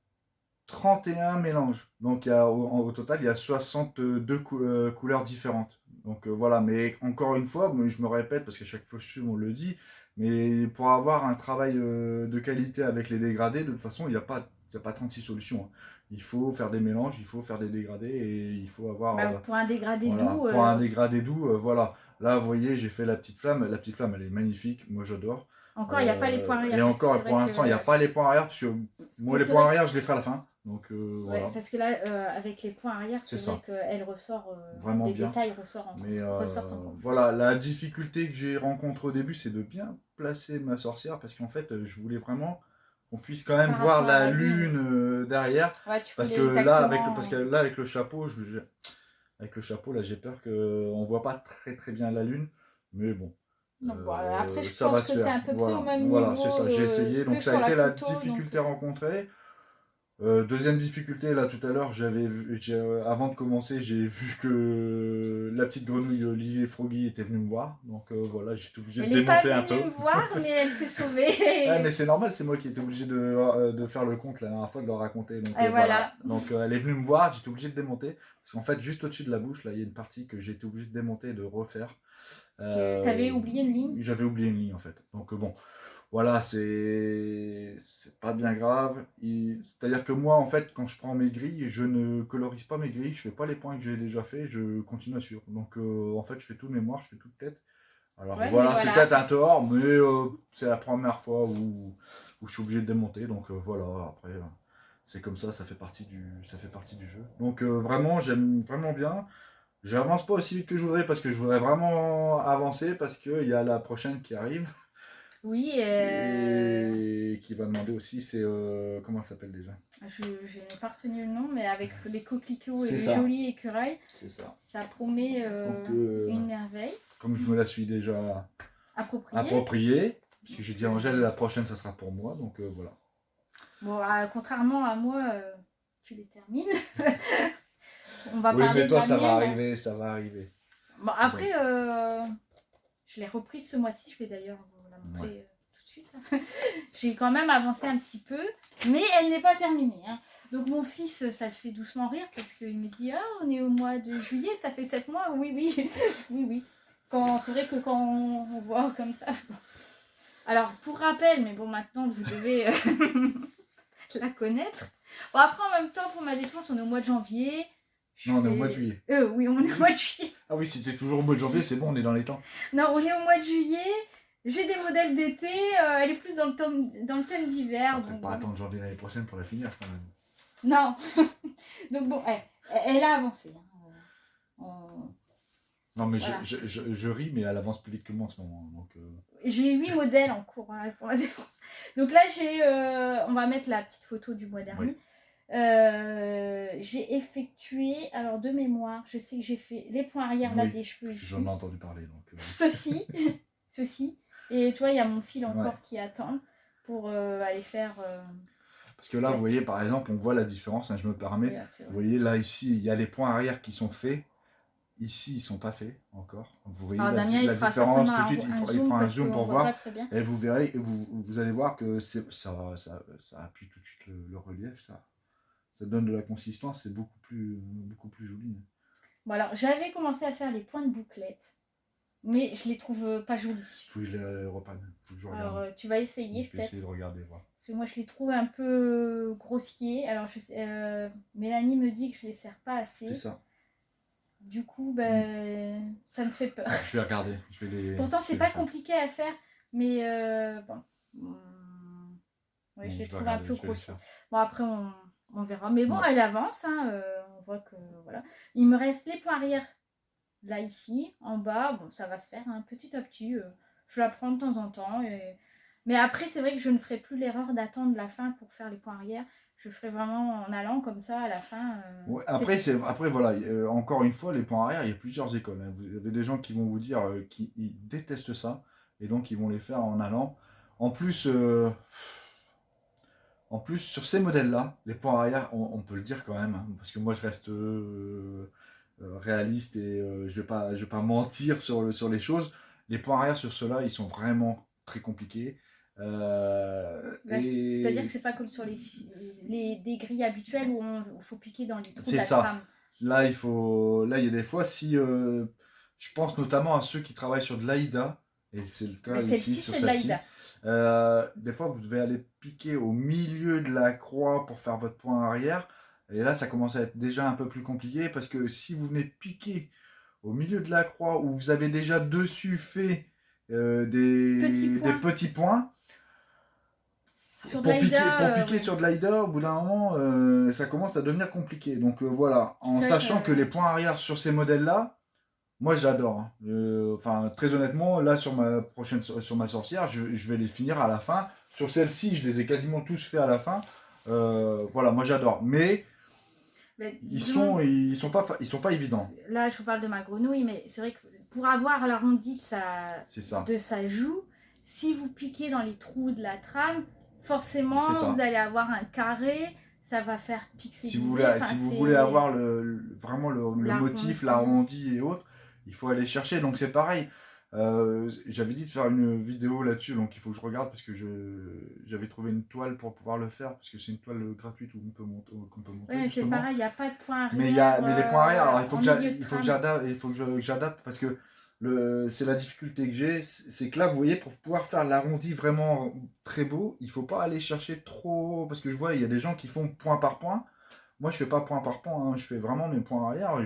31 mélanges. Donc, au total, il y a 62 couleurs différentes. Donc, voilà. Mais encore une fois, je me répète parce qu'à chaque fois on le dit, mais pour avoir un travail de qualité avec les dégradés, de toute façon, il n'y a pas 36 solutions, hein. Il faut faire des mélanges, il faut faire des dégradés et il faut avoir. pour un dégradé Voilà, doux, pour un dégradé doux, voilà. Là, vous voyez, j'ai fait la petite flamme. La petite flamme, elle est magnifique. Moi, j'adore. encore il n'y a pas les points arrière, Et parce que encore, c'est pour vrai l'instant, il n'y a que, pas les points arrière, parce que moi, les c'est points vrai arrière, je les ferai à la fin. Donc, ouais, voilà, parce que là, avec les points arrière, c'est c'est vrai ça. qu'elle ressort, Vraiment les bien. détails ressortent encore, Mais ressortent encore plus. voilà, la difficulté que j'ai rencontrée au début, c'est de bien placer ma sorcière, parce qu'en fait, je voulais vraiment qu'on puisse quand même Par voir rapport à la la lune. lune derrière. Ouais, tu Parce que voulais là, exactement. avec le chapeau, avec le chapeau, là, j'ai peur qu'on voit pas très très bien la lune. Mais bon, Donc, bon, après, je ça pense va que se tu es faire. à peu près au Voilà, même voilà, c'est niveau ça. J'ai essayé. que Donc ça a sur la été la photo. Donc, difficulté rencontrée. Deuxième difficulté, là tout à l'heure, avant de commencer, j'ai vu que la petite grenouille Olivier Froggy était venue me voir. Donc voilà, j'ai été obligé de elle n'est pas démonter un venue peu. me voir, mais elle s'est sauvée. Ouais, mais c'est normal, c'est moi qui étais obligé de faire le compte la dernière fois, de le raconter. Donc Et voilà. voilà. Donc elle est venue me voir, j'étais obligé de démonter. Parce qu'en fait, juste au-dessus de la bouche, là, il y a une partie que j'ai été obligé de démonter et de refaire. Que tu avais oublié une ligne. J'avais oublié une ligne en fait. Donc bon, voilà, c'est pas bien grave. C'est-à-dire que moi, en fait, quand je prends mes grilles, je ne colorise pas mes grilles, je fais pas les points que j'ai déjà fait, je continue à suivre. Donc en fait, je fais tout de mémoire, je fais tout de tête. Alors Ouais, mais voilà, c'est voilà. peut-être un tort, mais c'est la première fois où je suis obligé de démonter. Donc voilà, après, c'est comme ça fait partie du jeu. Donc vraiment, j'aime vraiment bien. J'avance pas aussi vite que je voudrais parce que je voudrais vraiment avancer parce qu'il y a la prochaine qui arrive Oui, et qui va demander aussi, c'est comment elle s'appelle déjà? je n'ai pas retenu le nom, mais avec les coquelicots et C'est les ça. jolis écureuils, C'est ça. ça promet Donc une merveille. comme je me la suis déjà appropriée, parce que j'ai dit à Angèle, la prochaine ça sera pour moi, donc voilà. Bon, contrairement à moi, tu les termines. On va Oui, parler mais de toi la ça va mienne. arriver, ça va arriver. Bon, après, je l'ai reprise ce mois-ci. Je vais d'ailleurs vous la montrer tout de suite. J'ai quand même avancé un petit peu, mais elle n'est pas terminée, hein. Donc mon fils, ça le fait doucement rire parce qu'il me dit « Ah, on est au mois de juillet, ça fait 7 mois. » Oui, oui, oui, oui. C'est vrai que quand on voit comme ça... Bon. Alors, pour rappel, mais bon, maintenant, vous devez la connaître. Bon, après, en même temps, pour ma défense, on est au mois de janvier. Non, on est au mois de juillet. Oui, on est au mois de juillet. Ah oui, si t'es toujours au mois de janvier, c'est bon, on est dans les temps. Non, on est au mois de juillet. J'ai des modèles d'été. Elle est plus dans le thème d'hiver. On va peut-être pas attendre janvier l'année prochaine pour la finir quand même. Non. Donc bon, elle a avancé. Non, mais voilà. je ris, mais elle avance plus vite que moi en ce moment. Donc, j'ai 8 modèles en cours pour la défense. Donc là, on va mettre la petite photo du mois dernier. Oui. J'ai effectué, alors de mémoire, je sais que j'ai fait les points arrière là des cheveux ici. J'en ai entendu parler. Donc, Ceci. Et tu vois, il y a mon fil encore qui attend pour aller faire... Parce que là, vous voyez, par exemple, on voit la différence, hein, je me permets. Oui, vous voyez, là, ici, il y a les points arrière qui sont faits. Ici, ils ne sont pas faits encore. Vous voyez la différence tout de suite. Il fera un zoom pour voir. Et vous verrez, vous allez voir que ça appuie tout de suite le relief. Ça donne de la consistance. C'est beaucoup plus joli. Bon, alors, j'avais commencé à faire les points de bouclette. Mais je les trouve pas jolis. Faut que je les reprenne. Faut que je regarde. Alors, tu vas essayer peut-être. Je vais essayer de regarder, voir. Parce que moi, je les trouve un peu grossiers. Alors, Mélanie me dit que je les serre pas assez. C'est ça. Du coup, ça me fait peur. Je vais regarder. Pourtant, c'est pas compliqué à faire. Mais bon. Oui, je les trouve un peu grossiers. Bon, après, on verra. Mais bon, elle avance. Hein, on voit que, voilà. Il me reste les points arrière. Là, ici, en bas, bon, ça va se faire, hein, petit à petit. Je la prends de temps en temps. Et Mais après, c'est vrai que je ne ferai plus l'erreur d'attendre la fin pour faire les points arrière. Je ferai vraiment en allant comme ça à la fin. Ouais, C'est fait. après voilà, encore une fois, les points arrière, il y a plusieurs écoles, hein. Vous avez des gens qui vont vous dire qu'ils détestent ça, et donc ils vont les faire en allant. En plus, euh, En plus, sur ces modèles-là, les points arrière, on peut le dire quand même, hein, parce que moi je reste réaliste et je vais pas mentir sur les choses. Les points arrière sur ceux-là, ils sont vraiment très compliqués. Bah, c'est-à-dire Et que c'est pas comme sur des grilles habituelles où il faut piquer dans les trous de c'est la ça. trame. Là, il y a des fois, si je pense notamment à ceux qui travaillent sur de l'AIDA, et c'est le cas Mais ici celle-ci, sur c'est de celle-ci. l'AIDA. Des fois, vous devez aller piquer au milieu de la croix pour faire votre point arrière. Et là, ça commence à être déjà un peu plus compliqué parce que si vous venez piquer au milieu de la croix où vous avez déjà dessus fait des petits points, Sur de pour l'AIDA, piquer ouais. sur de l'AIDA, au bout d'un moment, ça commence à devenir compliqué. Donc voilà, en C'est vrai sachant que les points arrière sur ces modèles-là, moi j'adore, hein. Enfin, très honnêtement, là sur ma sorcière, je vais les finir à la fin. Sur celle-ci, je les ai quasiment tous faits à la fin. Voilà, moi j'adore. Mais disons, ils sont pas évidents. là, je vous parle de ma grenouille, mais c'est vrai que pour avoir l'arrondi C'est ça. de sa joue, si vous piquez dans les trous de la trame, C'est forcément, ça. vous allez avoir un carré, ça va faire pixeliser. Si vous voulez avoir vraiment le motif, l'arrondi et autres, il faut aller chercher. Donc c'est pareil. J'avais dit de faire une vidéo là-dessus, donc il faut que je regarde parce que j'avais trouvé une toile pour pouvoir le faire, parce que c'est une toile gratuite où qu'on peut monter Oui, mais c'est justement. pareil, il n'y a pas de point Mais, arrière. mais les points arrière, alors il faut que j'adapte parce que c'est la difficulté que j'ai, c'est que là, vous voyez, pour pouvoir faire l'arrondi vraiment très beau, il faut pas aller chercher trop, parce que je vois, il y a des gens qui font point par point. Moi, je fais pas point par point, hein, je fais vraiment mes points arrière.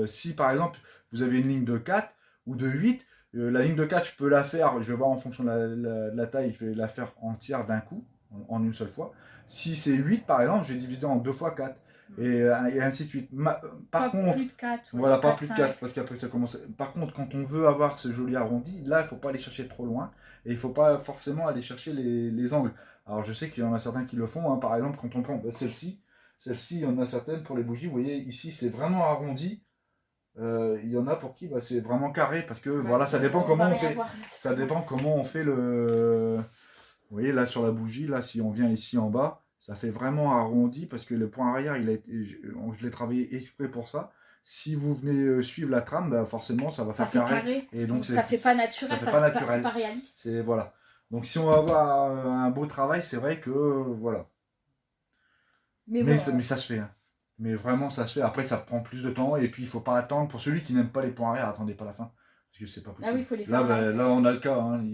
Si par exemple, vous avez une ligne de 4 ou de 8, la ligne de 4, je peux la faire, je vais voir en fonction de la taille, je vais la faire entière d'un coup, en une seule fois. Si c'est 8, par exemple, je vais diviser en 2 fois 4 et ainsi de suite. Par contre, plus de 4, voilà, pas 4, plus de 5. 4 parce qu'après ça commence. Par contre, quand on veut avoir ce joli arrondi, là, il faut pas aller chercher trop loin et il faut pas forcément aller chercher les angles. Alors, je sais qu'il y en a certains qui le font, hein. Par exemple, quand on prend celle-ci, il y en a certaines pour les bougies. Vous voyez, ici, c'est vraiment arrondi. Il y en a pour qui c'est vraiment carré parce que voilà, ça dépend comment on fait. Ça dépend comment on fait le. Vous voyez, là sur la bougie, là, si on vient ici en bas, ça fait vraiment arrondi parce que le point arrière, je l'ai travaillé exprès pour ça. Si vous venez suivre la trame, bah forcément, ça va faire carré. Et donc, ça fait pas naturel. Ça fait pas naturel. C'est pas réaliste. Voilà. Donc, si on va avoir un beau travail, c'est vrai que voilà. Mais ça se fait, hein. Mais vraiment, ça se fait. Après, ça prend plus de temps et puis il faut pas attendre. Pour celui qui n'aime pas les points arrière, attendez pas la fin. Parce que c'est pas possible. Ah oui, il faut les faire. Là, on a le cas, hein.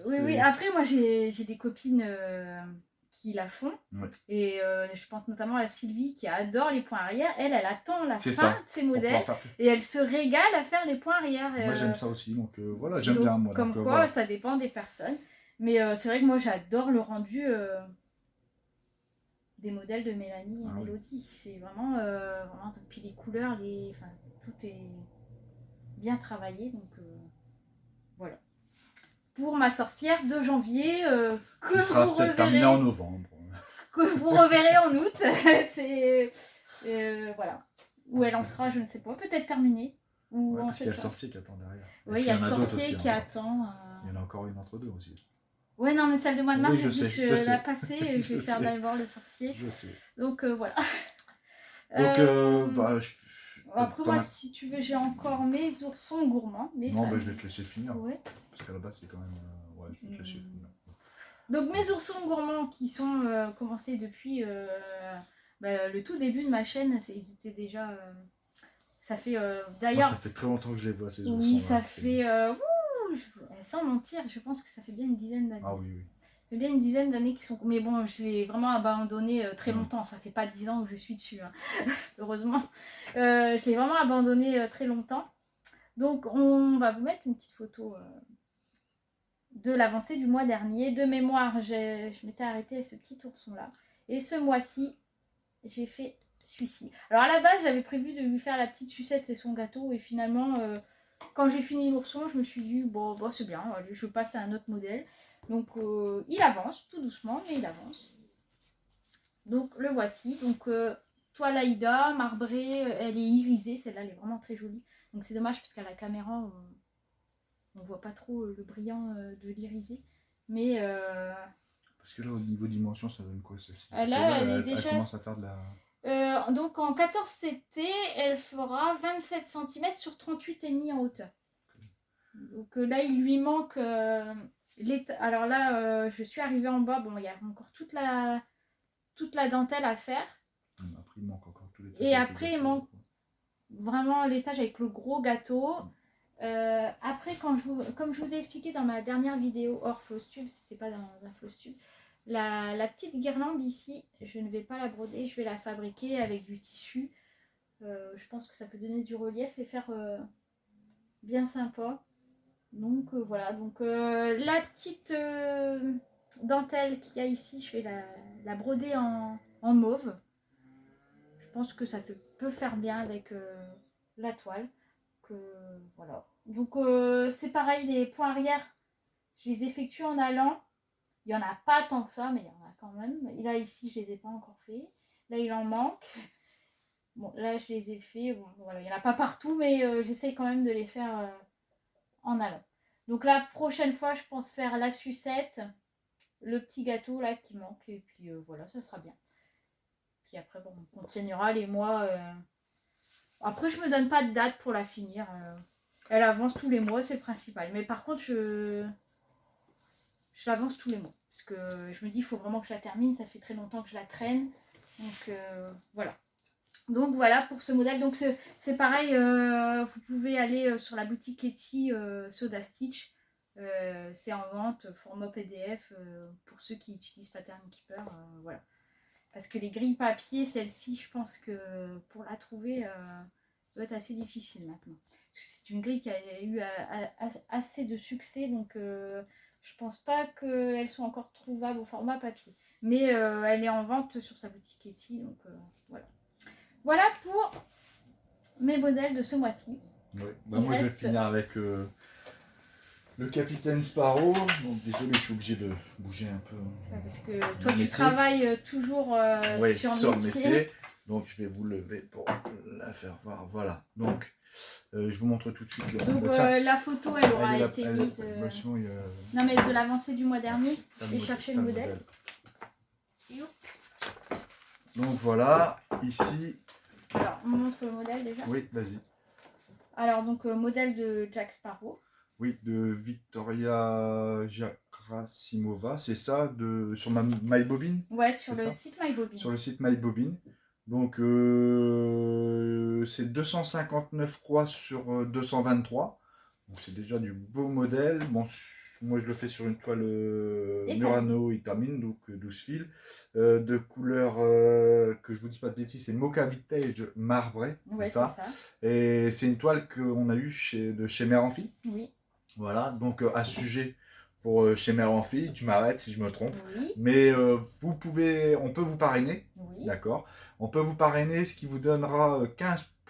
Oui. Après, moi, j'ai des copines qui la font. Ouais. Et je pense notamment à Sylvie qui adore les points arrière. Elle attend la fin de ses modèles et elle se régale à faire les points arrière. Moi, j'aime ça aussi. Donc voilà, j'aime bien. Moi, comme quoi, voilà. Ça dépend des personnes. Mais c'est vrai que moi, j'adore le rendu des modèles de Mélanie et Mélodie. Oui. C'est vraiment, puis les couleurs, tout est bien travaillé. Donc voilà. Pour ma sorcière de janvier, que sera vous reverrez terminé en novembre. Que vous reverrez en août. C'est voilà. Où elle en sera, je ne sais pas. Peut-être terminée. Ou parce qu'il y a le sorcier qui attend derrière. Oui, il y a le sorcier qui attend. Il y en a encore une entre deux aussi. Ouais, non, mais celle de mois de mars, je sais, je l'ai passée. Je vais faire d'aller voir le sorcier. Je sais. Donc voilà. Donc, après, moi, si tu veux, j'ai encore mes oursons gourmands. Non, je vais te laisser finir. Ouais. Parce qu'à la base, c'est quand même. Ouais, je vais te laisser finir. Donc, mes oursons gourmands qui sont commencés depuis le tout début de ma chaîne, ils étaient déjà. Ça fait d'ailleurs. Ça fait très longtemps que je les vois, ces oursons. Oui, ça fait. Sans mentir, je pense que ça fait bien une dizaine d'années. Ah oui. Ça fait bien une dizaine d'années qui sont. Mais bon, je l'ai vraiment abandonné très longtemps. Ça fait pas 10 ans que je suis dessus, hein. Heureusement. Je l'ai vraiment abandonné très longtemps. Donc, on va vous mettre une petite photo de l'avancée du mois dernier. De mémoire, je m'étais arrêtée à ce petit ourson-là. Et ce mois-ci, j'ai fait celui-ci. Alors, à la base, j'avais prévu de lui faire la petite sucette et son gâteau. Et finalement, quand j'ai fini l'ourson, je me suis dit, bon c'est bien, allez, je passe à un autre modèle. Donc il avance tout doucement, mais il avance. Donc le voici. Donc toile Aïda, marbrée, elle est irisée. Celle-là, elle est vraiment très jolie. Donc c'est dommage parce qu'à la caméra, on voit pas trop le brillant de l'irisé. Mais Parce que là, au niveau dimension, ça donne quoi celle-ci? là, elle est déjà... commence à faire de la... donc en 14 CT, elle fera 27 cm sur 38,5 en hauteur. Donc là, il lui manque... alors là, je suis arrivée en bas. Bon, il y a encore toute la dentelle à faire. Après, il manque encore tous les... Et après, il manque vraiment l'étage avec le gros gâteau. Après, comme je vous ai expliqué dans ma dernière vidéo hors Flowstube, c'était pas dans un Flowstube, la petite guirlande ici, je ne vais pas la broder, je vais la fabriquer avec du tissu. Je pense que ça peut donner du relief et faire bien sympa. Donc voilà, donc la petite dentelle qu'il y a ici, je vais la broder en mauve. Je pense que ça peut faire bien avec la toile. Voilà. Donc c'est pareil, les points arrière, je les effectue en allant. Il n'y en a pas tant que ça, mais il y en a quand même. Et là, ici, je ne les ai pas encore fait. Là, il en manque. Bon, là, je les ai fait. Bon, voilà, il n'y en a pas partout, mais j'essaye quand même de les faire en allant. Donc la prochaine fois, je pense faire la sucette, le petit gâteau là qui manque. Et puis voilà, ça sera bien. Puis après, bon, on continuera les mois. Après, je me donne pas de date pour la finir. Elle avance tous les mois, c'est le principal. Mais par contre, je l'avance tous les mois. Parce que je me dis, il faut vraiment que je la termine. Ça fait très longtemps que je la traîne. Donc voilà. Donc voilà pour ce modèle. Donc c'est pareil, vous pouvez aller sur la boutique Etsy Soda Stitch. C'est en vente, format PDF pour ceux qui utilisent Pattern Keeper. Voilà. Parce que les grilles papier, celle-ci, je pense que pour la trouver, ça doit être assez difficile maintenant. Parce que c'est une grille qui a eu assez de succès, donc je pense pas qu'elle soit encore trouvable au format papier. Mais elle est en vente sur sa boutique ici, donc voilà. Voilà pour mes modèles de ce mois-ci. Oui. Bah, moi, je vais finir avec le Capitaine Sparrow. Donc désolé, je suis obligé de bouger un peu. Ouais, parce que toi, tu travailles toujours ouais, sur le métier. Donc je vais vous lever pour la faire voir. Voilà. Donc je vous montre tout de suite. Donc la photo, elle aura été mise. Non, mais de l'avancée du mois dernier. Et chercher le modèle. Donc voilà, ici. Alors, on montre le modèle déjà. Oui, vas-y. Alors, donc, modèle de Jack Sparrow. Oui, de Victoria Gerasimova, c'est ça, sur MyBobine. Ouais, sur le site MyBobine. Sur le site MyBobine. Donc, c'est 259 croix sur 223. Donc, c'est déjà du beau modèle. Bon, moi, je le fais sur une toile Murano Itamine, donc 12 fils. De couleur, que je vous dis pas de bêtises, c'est Mocha Vintage marbré. Ouais, c'est ça. Et c'est une toile qu'on a eue de chez Mère Amphi. Oui. Voilà, donc à ce sujet pour chez Mère Amphi, tu m'arrêtes si je me trompe. Oui. Mais on peut vous parrainer, oui. D'accord. On peut vous parrainer, ce qui vous donnera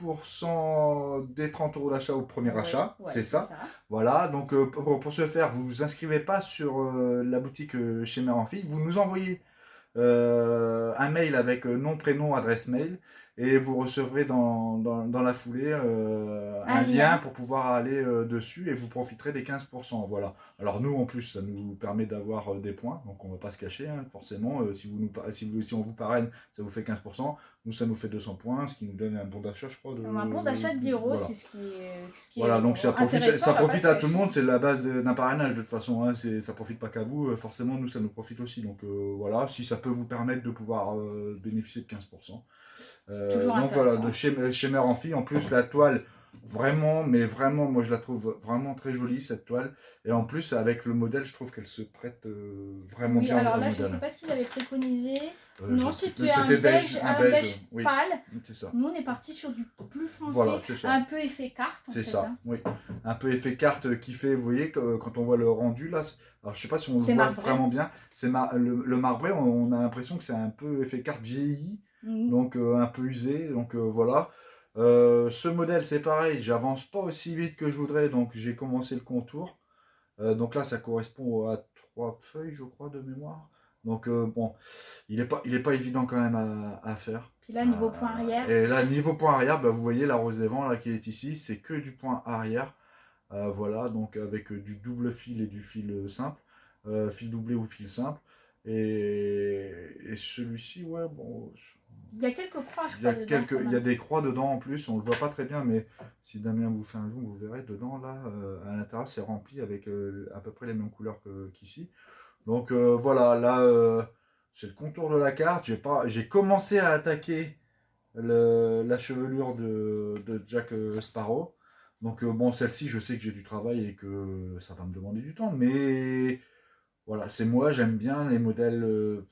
15% des 30 € d'achat au premier achat, c'est ça. Voilà, donc pour ce faire, vous vous inscrivez pas sur la boutique chez Mère Amphi, vous nous envoyez un mail avec nom, prénom, adresse mail, et vous recevrez dans la foulée un lien pour pouvoir aller dessus, et vous profiterez des 15%. Voilà. Alors nous, en plus, ça nous permet d'avoir des points, donc on ne va pas se cacher, hein, forcément. Si on vous parraine, ça vous fait 15%. Nous, ça nous fait 200 points, ce qui nous donne un bon d'achat, je crois. Un bon d'achat de 10 €, voilà. C'est ce qui voilà, est donc ça profite à tout le monde, c'est la base d'un parrainage de toute façon, hein, ça profite pas qu'à vous, forcément nous ça nous profite aussi, donc voilà, si ça peut vous permettre de pouvoir bénéficier de 15%. Donc voilà, de chez Mère Amphi, en plus la toile, vraiment, mais vraiment, moi je la trouve vraiment très jolie cette toile, et en plus avec le modèle, je trouve qu'elle se prête vraiment bien. Oui, alors là je sais pas ce qu'ils avaient préconisé. Non, c'était un beige pâle. C'est ça. Nous on est parti sur du plus foncé, voilà, un peu effet carte. C'est ça, hein. Oui. Un peu effet carte qui fait, vous voyez, quand on voit le rendu là, alors je sais pas si on le voit vraiment bien, c'est le marbré, on a l'impression que c'est un peu effet carte vieilli, donc un peu usé, donc voilà. Ce modèle c'est pareil, j'avance pas aussi vite que je voudrais, donc j'ai commencé le contour. Donc là ça correspond à 3 feuilles, je crois, de mémoire. Donc bon, il est pas évident quand même à faire. Puis là, niveau point arrière. Et là, niveau point arrière, bah, vous voyez la rose des vents là qui est ici, c'est que du point arrière. Voilà, donc avec du double fil et du fil simple, fil doublé ou fil simple. Et celui-ci, ouais, bon. Il y a quelques croix, je crois, dedans. Il y a des croix dedans en plus, on le voit pas très bien, mais si Damien vous fait un zoom, vous verrez dedans, là, à l'intérieur, c'est rempli avec à peu près les mêmes couleurs qu'ici. Donc voilà, là, c'est le contour de la carte. J'ai commencé à attaquer la chevelure de Jack Sparrow. Donc bon, celle-ci, je sais que j'ai du travail et que ça va me demander du temps, mais voilà, c'est moi, j'aime bien les modèles.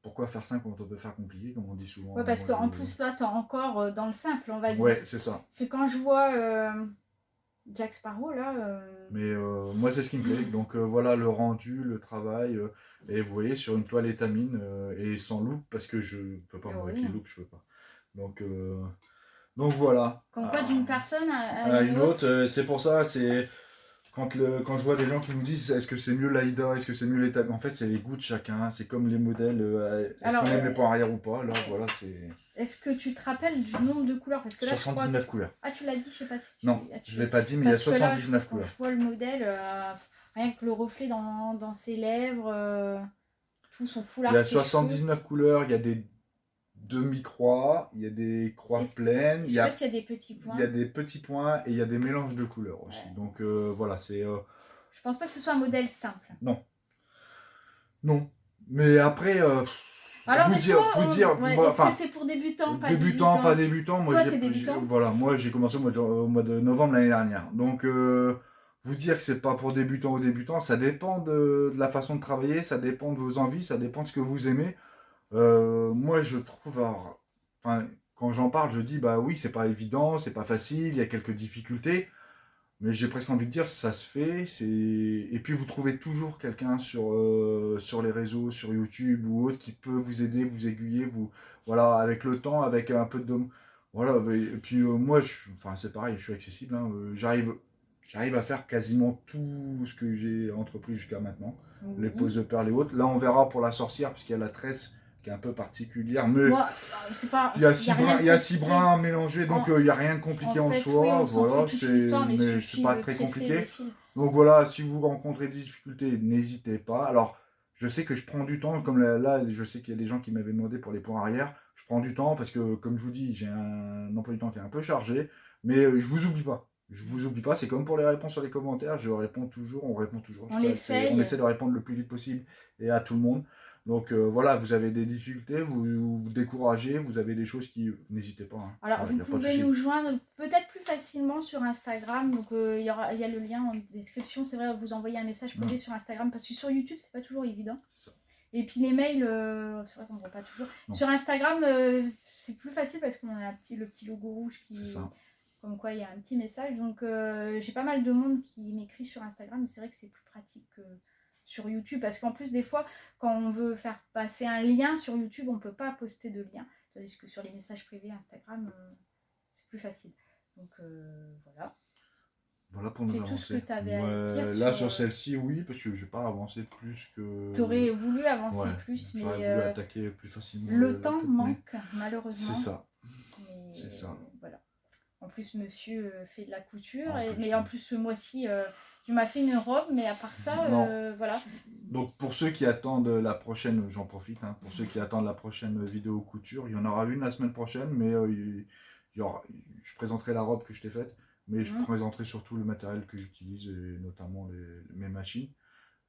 Pourquoi faire simple quand on peut faire compliqué, comme on dit souvent. Ouais, parce qu'en plus, là, t'es encore dans le simple, on va dire. Ouais, c'est ça. C'est quand je vois Jack Sparrow, là... Mais moi, c'est ce qui me plaît. Donc voilà, le rendu, le travail. Et vous voyez, sur une toile étamine et sans loupe, parce que je peux pas, moi, avec les loupes, je peux pas. Donc voilà. Comme quoi, d'une personne à une autre. C'est pour ça, c'est quand je vois des gens qui nous disent est-ce que c'est mieux l'Aïda, est-ce que c'est mieux l'étamine. En fait, c'est les goûts de chacun. C'est comme les modèles. Est-ce qu'on aime les points arrière ou pas. Là, voilà, c'est. Est-ce que tu te rappelles du nombre de couleurs? Parce que là, 79 couleurs. Ah, tu l'as dit, je sais pas si tu... Non, je l'ai pas dit, mais il y a 79 couleurs. Quand je vois le modèle, rien que le reflet dans ses lèvres, tout son foulard. Il y a 79 couleurs, il y a des demi-croix, il y a des croix pleines. Je sais pas s'il y a des petits points. Il y a des petits points et il y a des mélanges de couleurs aussi. Ouais. Donc voilà, c'est... Je pense pas que ce soit un modèle simple. Non. Non. Mais après... Alors, vous dire, est-ce que c'est pour débutants, pas débutants? Pas débutants. Moi, toi, t'es débutant? Voilà, moi, j'ai commencé au mois de novembre l'année dernière. Donc, vous dire que c'est pas pour débutants ou débutants, ça dépend de la façon de travailler, ça dépend de vos envies, ça dépend de ce que vous aimez. Moi, je trouve... Enfin, quand j'en parle, je dis, bah oui, c'est pas évident, c'est pas facile, il y a quelques difficultés. Mais j'ai presque envie de dire, ça se fait. Et puis vous trouvez toujours quelqu'un sur les réseaux, sur YouTube ou autre, qui peut vous aider, vous aiguiller, voilà, avec le temps, avec un peu de... Voilà, et puis moi, c'est pareil, je suis accessible. Hein, j'arrive à faire quasiment tout ce que j'ai entrepris jusqu'à maintenant. Oui. Les poses de perles et autres. Là, on verra pour la sorcière, puisqu'il y a la tresse qui est un peu particulière, mais moi, il y a 6 brins mélangés, donc il n'y a rien de compliqué en soi, oui, voilà, mais c'est pas très compliqué. Donc voilà, si vous rencontrez des difficultés, n'hésitez pas. Alors, je sais que je prends du temps, comme là, je sais qu'il y a des gens qui m'avaient demandé pour les points arrière, je prends du temps parce que, comme je vous dis, j'ai un emploi du temps qui est un peu chargé, mais je vous oublie pas. Je vous oublie pas, c'est comme pour les réponses sur les commentaires, on répond toujours. On essaie de répondre le plus vite possible et à tout le monde. Donc voilà, vous avez des difficultés, vous découragez, vous avez des choses qui... N'hésitez pas. Hein. Alors vous pouvez nous joindre peut-être plus facilement sur Instagram, donc il y a le lien en description, c'est vrai, vous envoyez un message privé sur Instagram, parce que sur YouTube c'est pas toujours évident. C'est ça. Et puis les mails, c'est vrai qu'on ne voit pas toujours. Non. Sur Instagram, c'est plus facile parce qu'on a le petit logo rouge qui... Comme quoi il y a un petit message, donc j'ai pas mal de monde qui m'écrit sur Instagram, mais c'est vrai que c'est plus pratique que... sur YouTube, parce qu'en plus des fois quand on veut faire passer un lien sur YouTube on peut pas poster de lien, tandis que sur les messages privés Instagram c'est plus facile, donc voilà pour nous avancer. C'est tout ce que tu avais à dire là sur celle-ci, oui, parce que je n'ai pas avancé plus que... Tu aurais voulu avancer plus, mais j'aurais voulu attaquer plus facilement le temps manque malheureusement, c'est ça, c'est ça, voilà. En plus monsieur fait de la couture, mais en plus ce mois-ci tu m'as fait une robe, mais à part ça, voilà. Donc pour ceux qui attendent la prochaine, j'en profite, hein, pour ceux qui attendent la prochaine vidéo couture, il y en aura une la semaine prochaine, mais je présenterai la robe que je t'ai faite, mais je présenterai surtout le matériel que j'utilise, et notamment mes machines,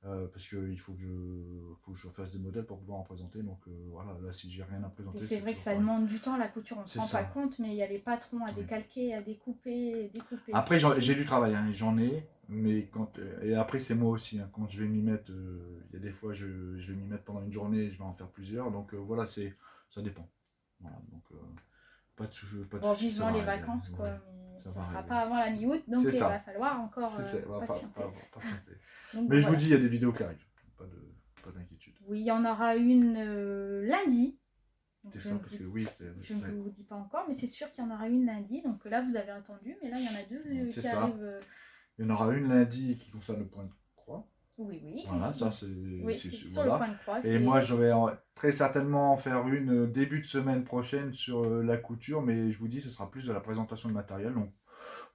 parce qu'il faut que je fasse des modèles pour pouvoir en présenter, donc voilà, là si j'ai rien à présenter... C'est vrai que ça demande du temps la couture, on ne se rend pas compte, mais il y a les patrons à décalquer, à découper... Après j'ai du travail, hein, j'en ai, mais et après c'est moi aussi, hein, quand je vais m'y mettre, il y a des fois je vais m'y mettre pendant une journée, je vais en faire plusieurs, donc voilà, ça dépend. Voilà, donc pas de soucis, vivement les vacances, quoi, mais ça ne sera pas avant la mi-août, donc il va falloir encore patienter. Donc, mais voilà. Je vous dis, il y a des vidéos qui arrivent, pas d'inquiétude. Oui, il y en aura une lundi. C'est ça, parce que oui. Je ne vous dis pas encore, mais c'est sûr qu'il y en aura une lundi. Donc là, vous avez attendu, mais là, il y en a deux qui arrivent. Il y en aura une lundi qui concerne le point de croix. Oui, oui. Voilà, ça c'est... Oui, c'est sur voilà. le point de croix. Et moi, je vais très certainement en faire une début de semaine prochaine sur la couture, mais je vous dis, ce sera plus de la présentation de matériel. Donc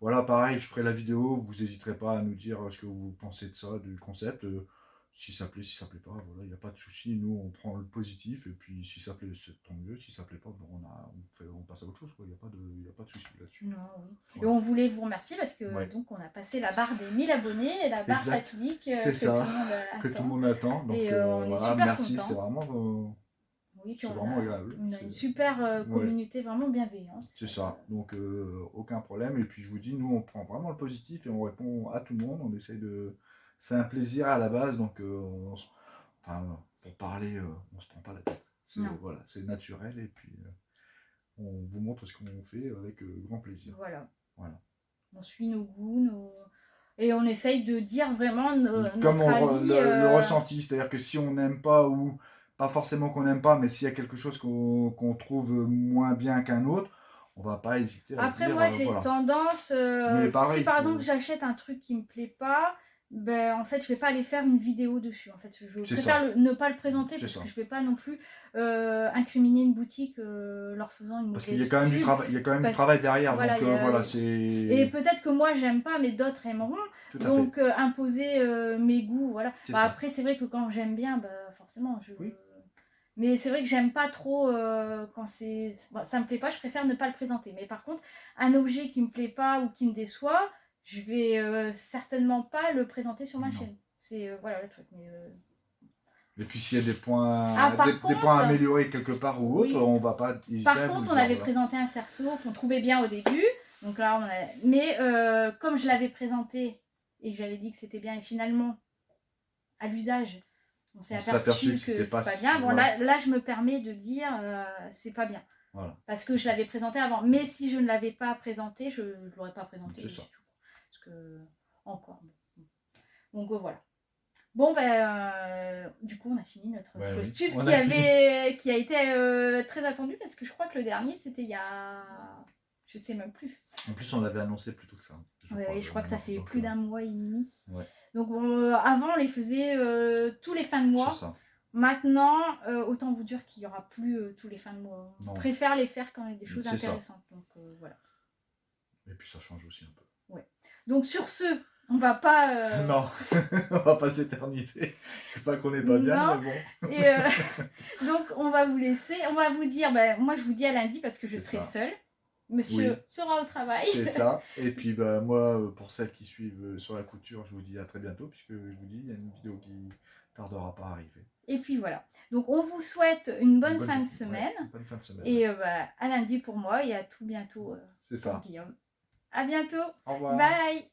voilà, pareil, je ferai la vidéo, vous n'hésiterez pas à nous dire ce que vous pensez de ça, du concept. Si ça plaît, si ça plaît pas, voilà, il n'y a pas de souci. Nous, on prend le positif, et puis si ça plaît, c'est tant mieux. Si ça plaît pas, bon, on passe à autre chose, quoi. Il n'y a pas de souci là-dessus. Non, oui. Voilà. Et on voulait vous remercier parce que Ouais. donc on a passé la barre des 1000 abonnés et la barre Exact. fatidique C'est que ça, tout le monde que tout le attend. monde attend. Donc Et on est voilà, super merci, contents. c'est vraiment, Oui, puis c'est on vraiment agréable. a une super Ouais. communauté vraiment bienveillante. C'est ça, donc aucun problème. Et puis je vous dis, nous on prend vraiment le positif et on répond à tout le monde. On essaye de. C'est un plaisir à la base, donc enfin, pour parler, on se prend pas la tête. Non. Voilà, c'est naturel et puis on vous montre ce qu'on fait avec grand plaisir. Voilà. Voilà. On suit nos goûts, et on essaye de dire vraiment Comme notre avis. le ressenti, c'est-à-dire que si on n'aime pas ou pas forcément qu'on n'aime pas, mais s'il y a quelque chose qu'on trouve moins bien qu'un autre, on va pas hésiter à Après, dire. moi, j'ai voilà. tendance, Mais pareil, si par faut- exemple j'achète un truc qui me plaît pas, ben en fait je vais pas aller faire une vidéo dessus. En fait, je C'est préfère ne pas le présenter C'est parce ça. que je vais pas non plus incriminer une boutique leur faisant une Parce mauvaise qu'il y a quand même du pub. travail, il y a quand même du Parce- travail derrière, voilà, donc il y a- voilà, c'est. Et peut-être que moi j'aime pas, mais d'autres aimeront. Tout à Donc imposer mes goûts, voilà. C'est Bah, ça. après, c'est vrai que quand j'aime bien, bah, forcément, Oui. Mais c'est vrai que j'aime pas trop quand ça me plaît pas, je préfère ne pas le présenter. Mais par contre, un objet qui me plaît pas ou qui me déçoit, je vais certainement pas le présenter sur ma Non. chaîne. C'est voilà le truc. Mais, Et puis s'il y a des points, Ah, par des contre- points à améliorer quelque part ou autre, Oui. on va pas hésiter Par à vous contre, le on dire, avait voilà. présenté un cerceau qu'on trouvait bien au début. Donc là, mais comme je l'avais présenté et que j'avais dit que c'était bien, et finalement, à l'usage, on s'est aperçu que c'était c'est pas si- bien. Bon, voilà. là, je me permets de dire c'est pas bien. Voilà. Parce que je l'avais présenté avant. Mais si je ne l'avais pas présenté, je ne l'aurais pas présenté. C'est ça. Du tout. Parce que, encore. Donc voilà. Bon, ben, du coup, on a fini notre Ouais, fausse oui. tube On qui, a fini. qui a été très attendu parce que je crois que le dernier, c'était il y a. Je sais même plus. En plus, on l'avait annoncé plus tôt que ça. Je crois que ça fait donc, plus d'un mois et demi. Ouais. Donc avant, on les faisait tous les fins de mois. C'est ça. Maintenant, autant vous dire qu'il n'y aura plus tous les fins de mois. On Non. préfère les faire quand il y a des choses C'est ça. intéressantes. Donc voilà. Et puis ça change aussi un peu. Donc sur ce, on va pas. Non, on va pas s'éterniser. C'est pas qu'on est pas bien, Non. mais bon. Et donc on va vous laisser. On va vous dire, moi je vous dis à lundi parce que je C'est serai ça. seule. Monsieur Oui. sera au travail. C'est ça. Et puis bah, moi, pour celles qui suivent sur la couture, je vous dis à très bientôt, puisque je vous dis, il y a une vidéo qui tardera pas à arriver. Et puis voilà. Donc on vous souhaite une bonne fin de journée. semaine. Ouais, bonne fin de semaine. Et à lundi pour moi et à tout bientôt C'est ça. pour Guillaume. À bientôt. Au revoir. Bye.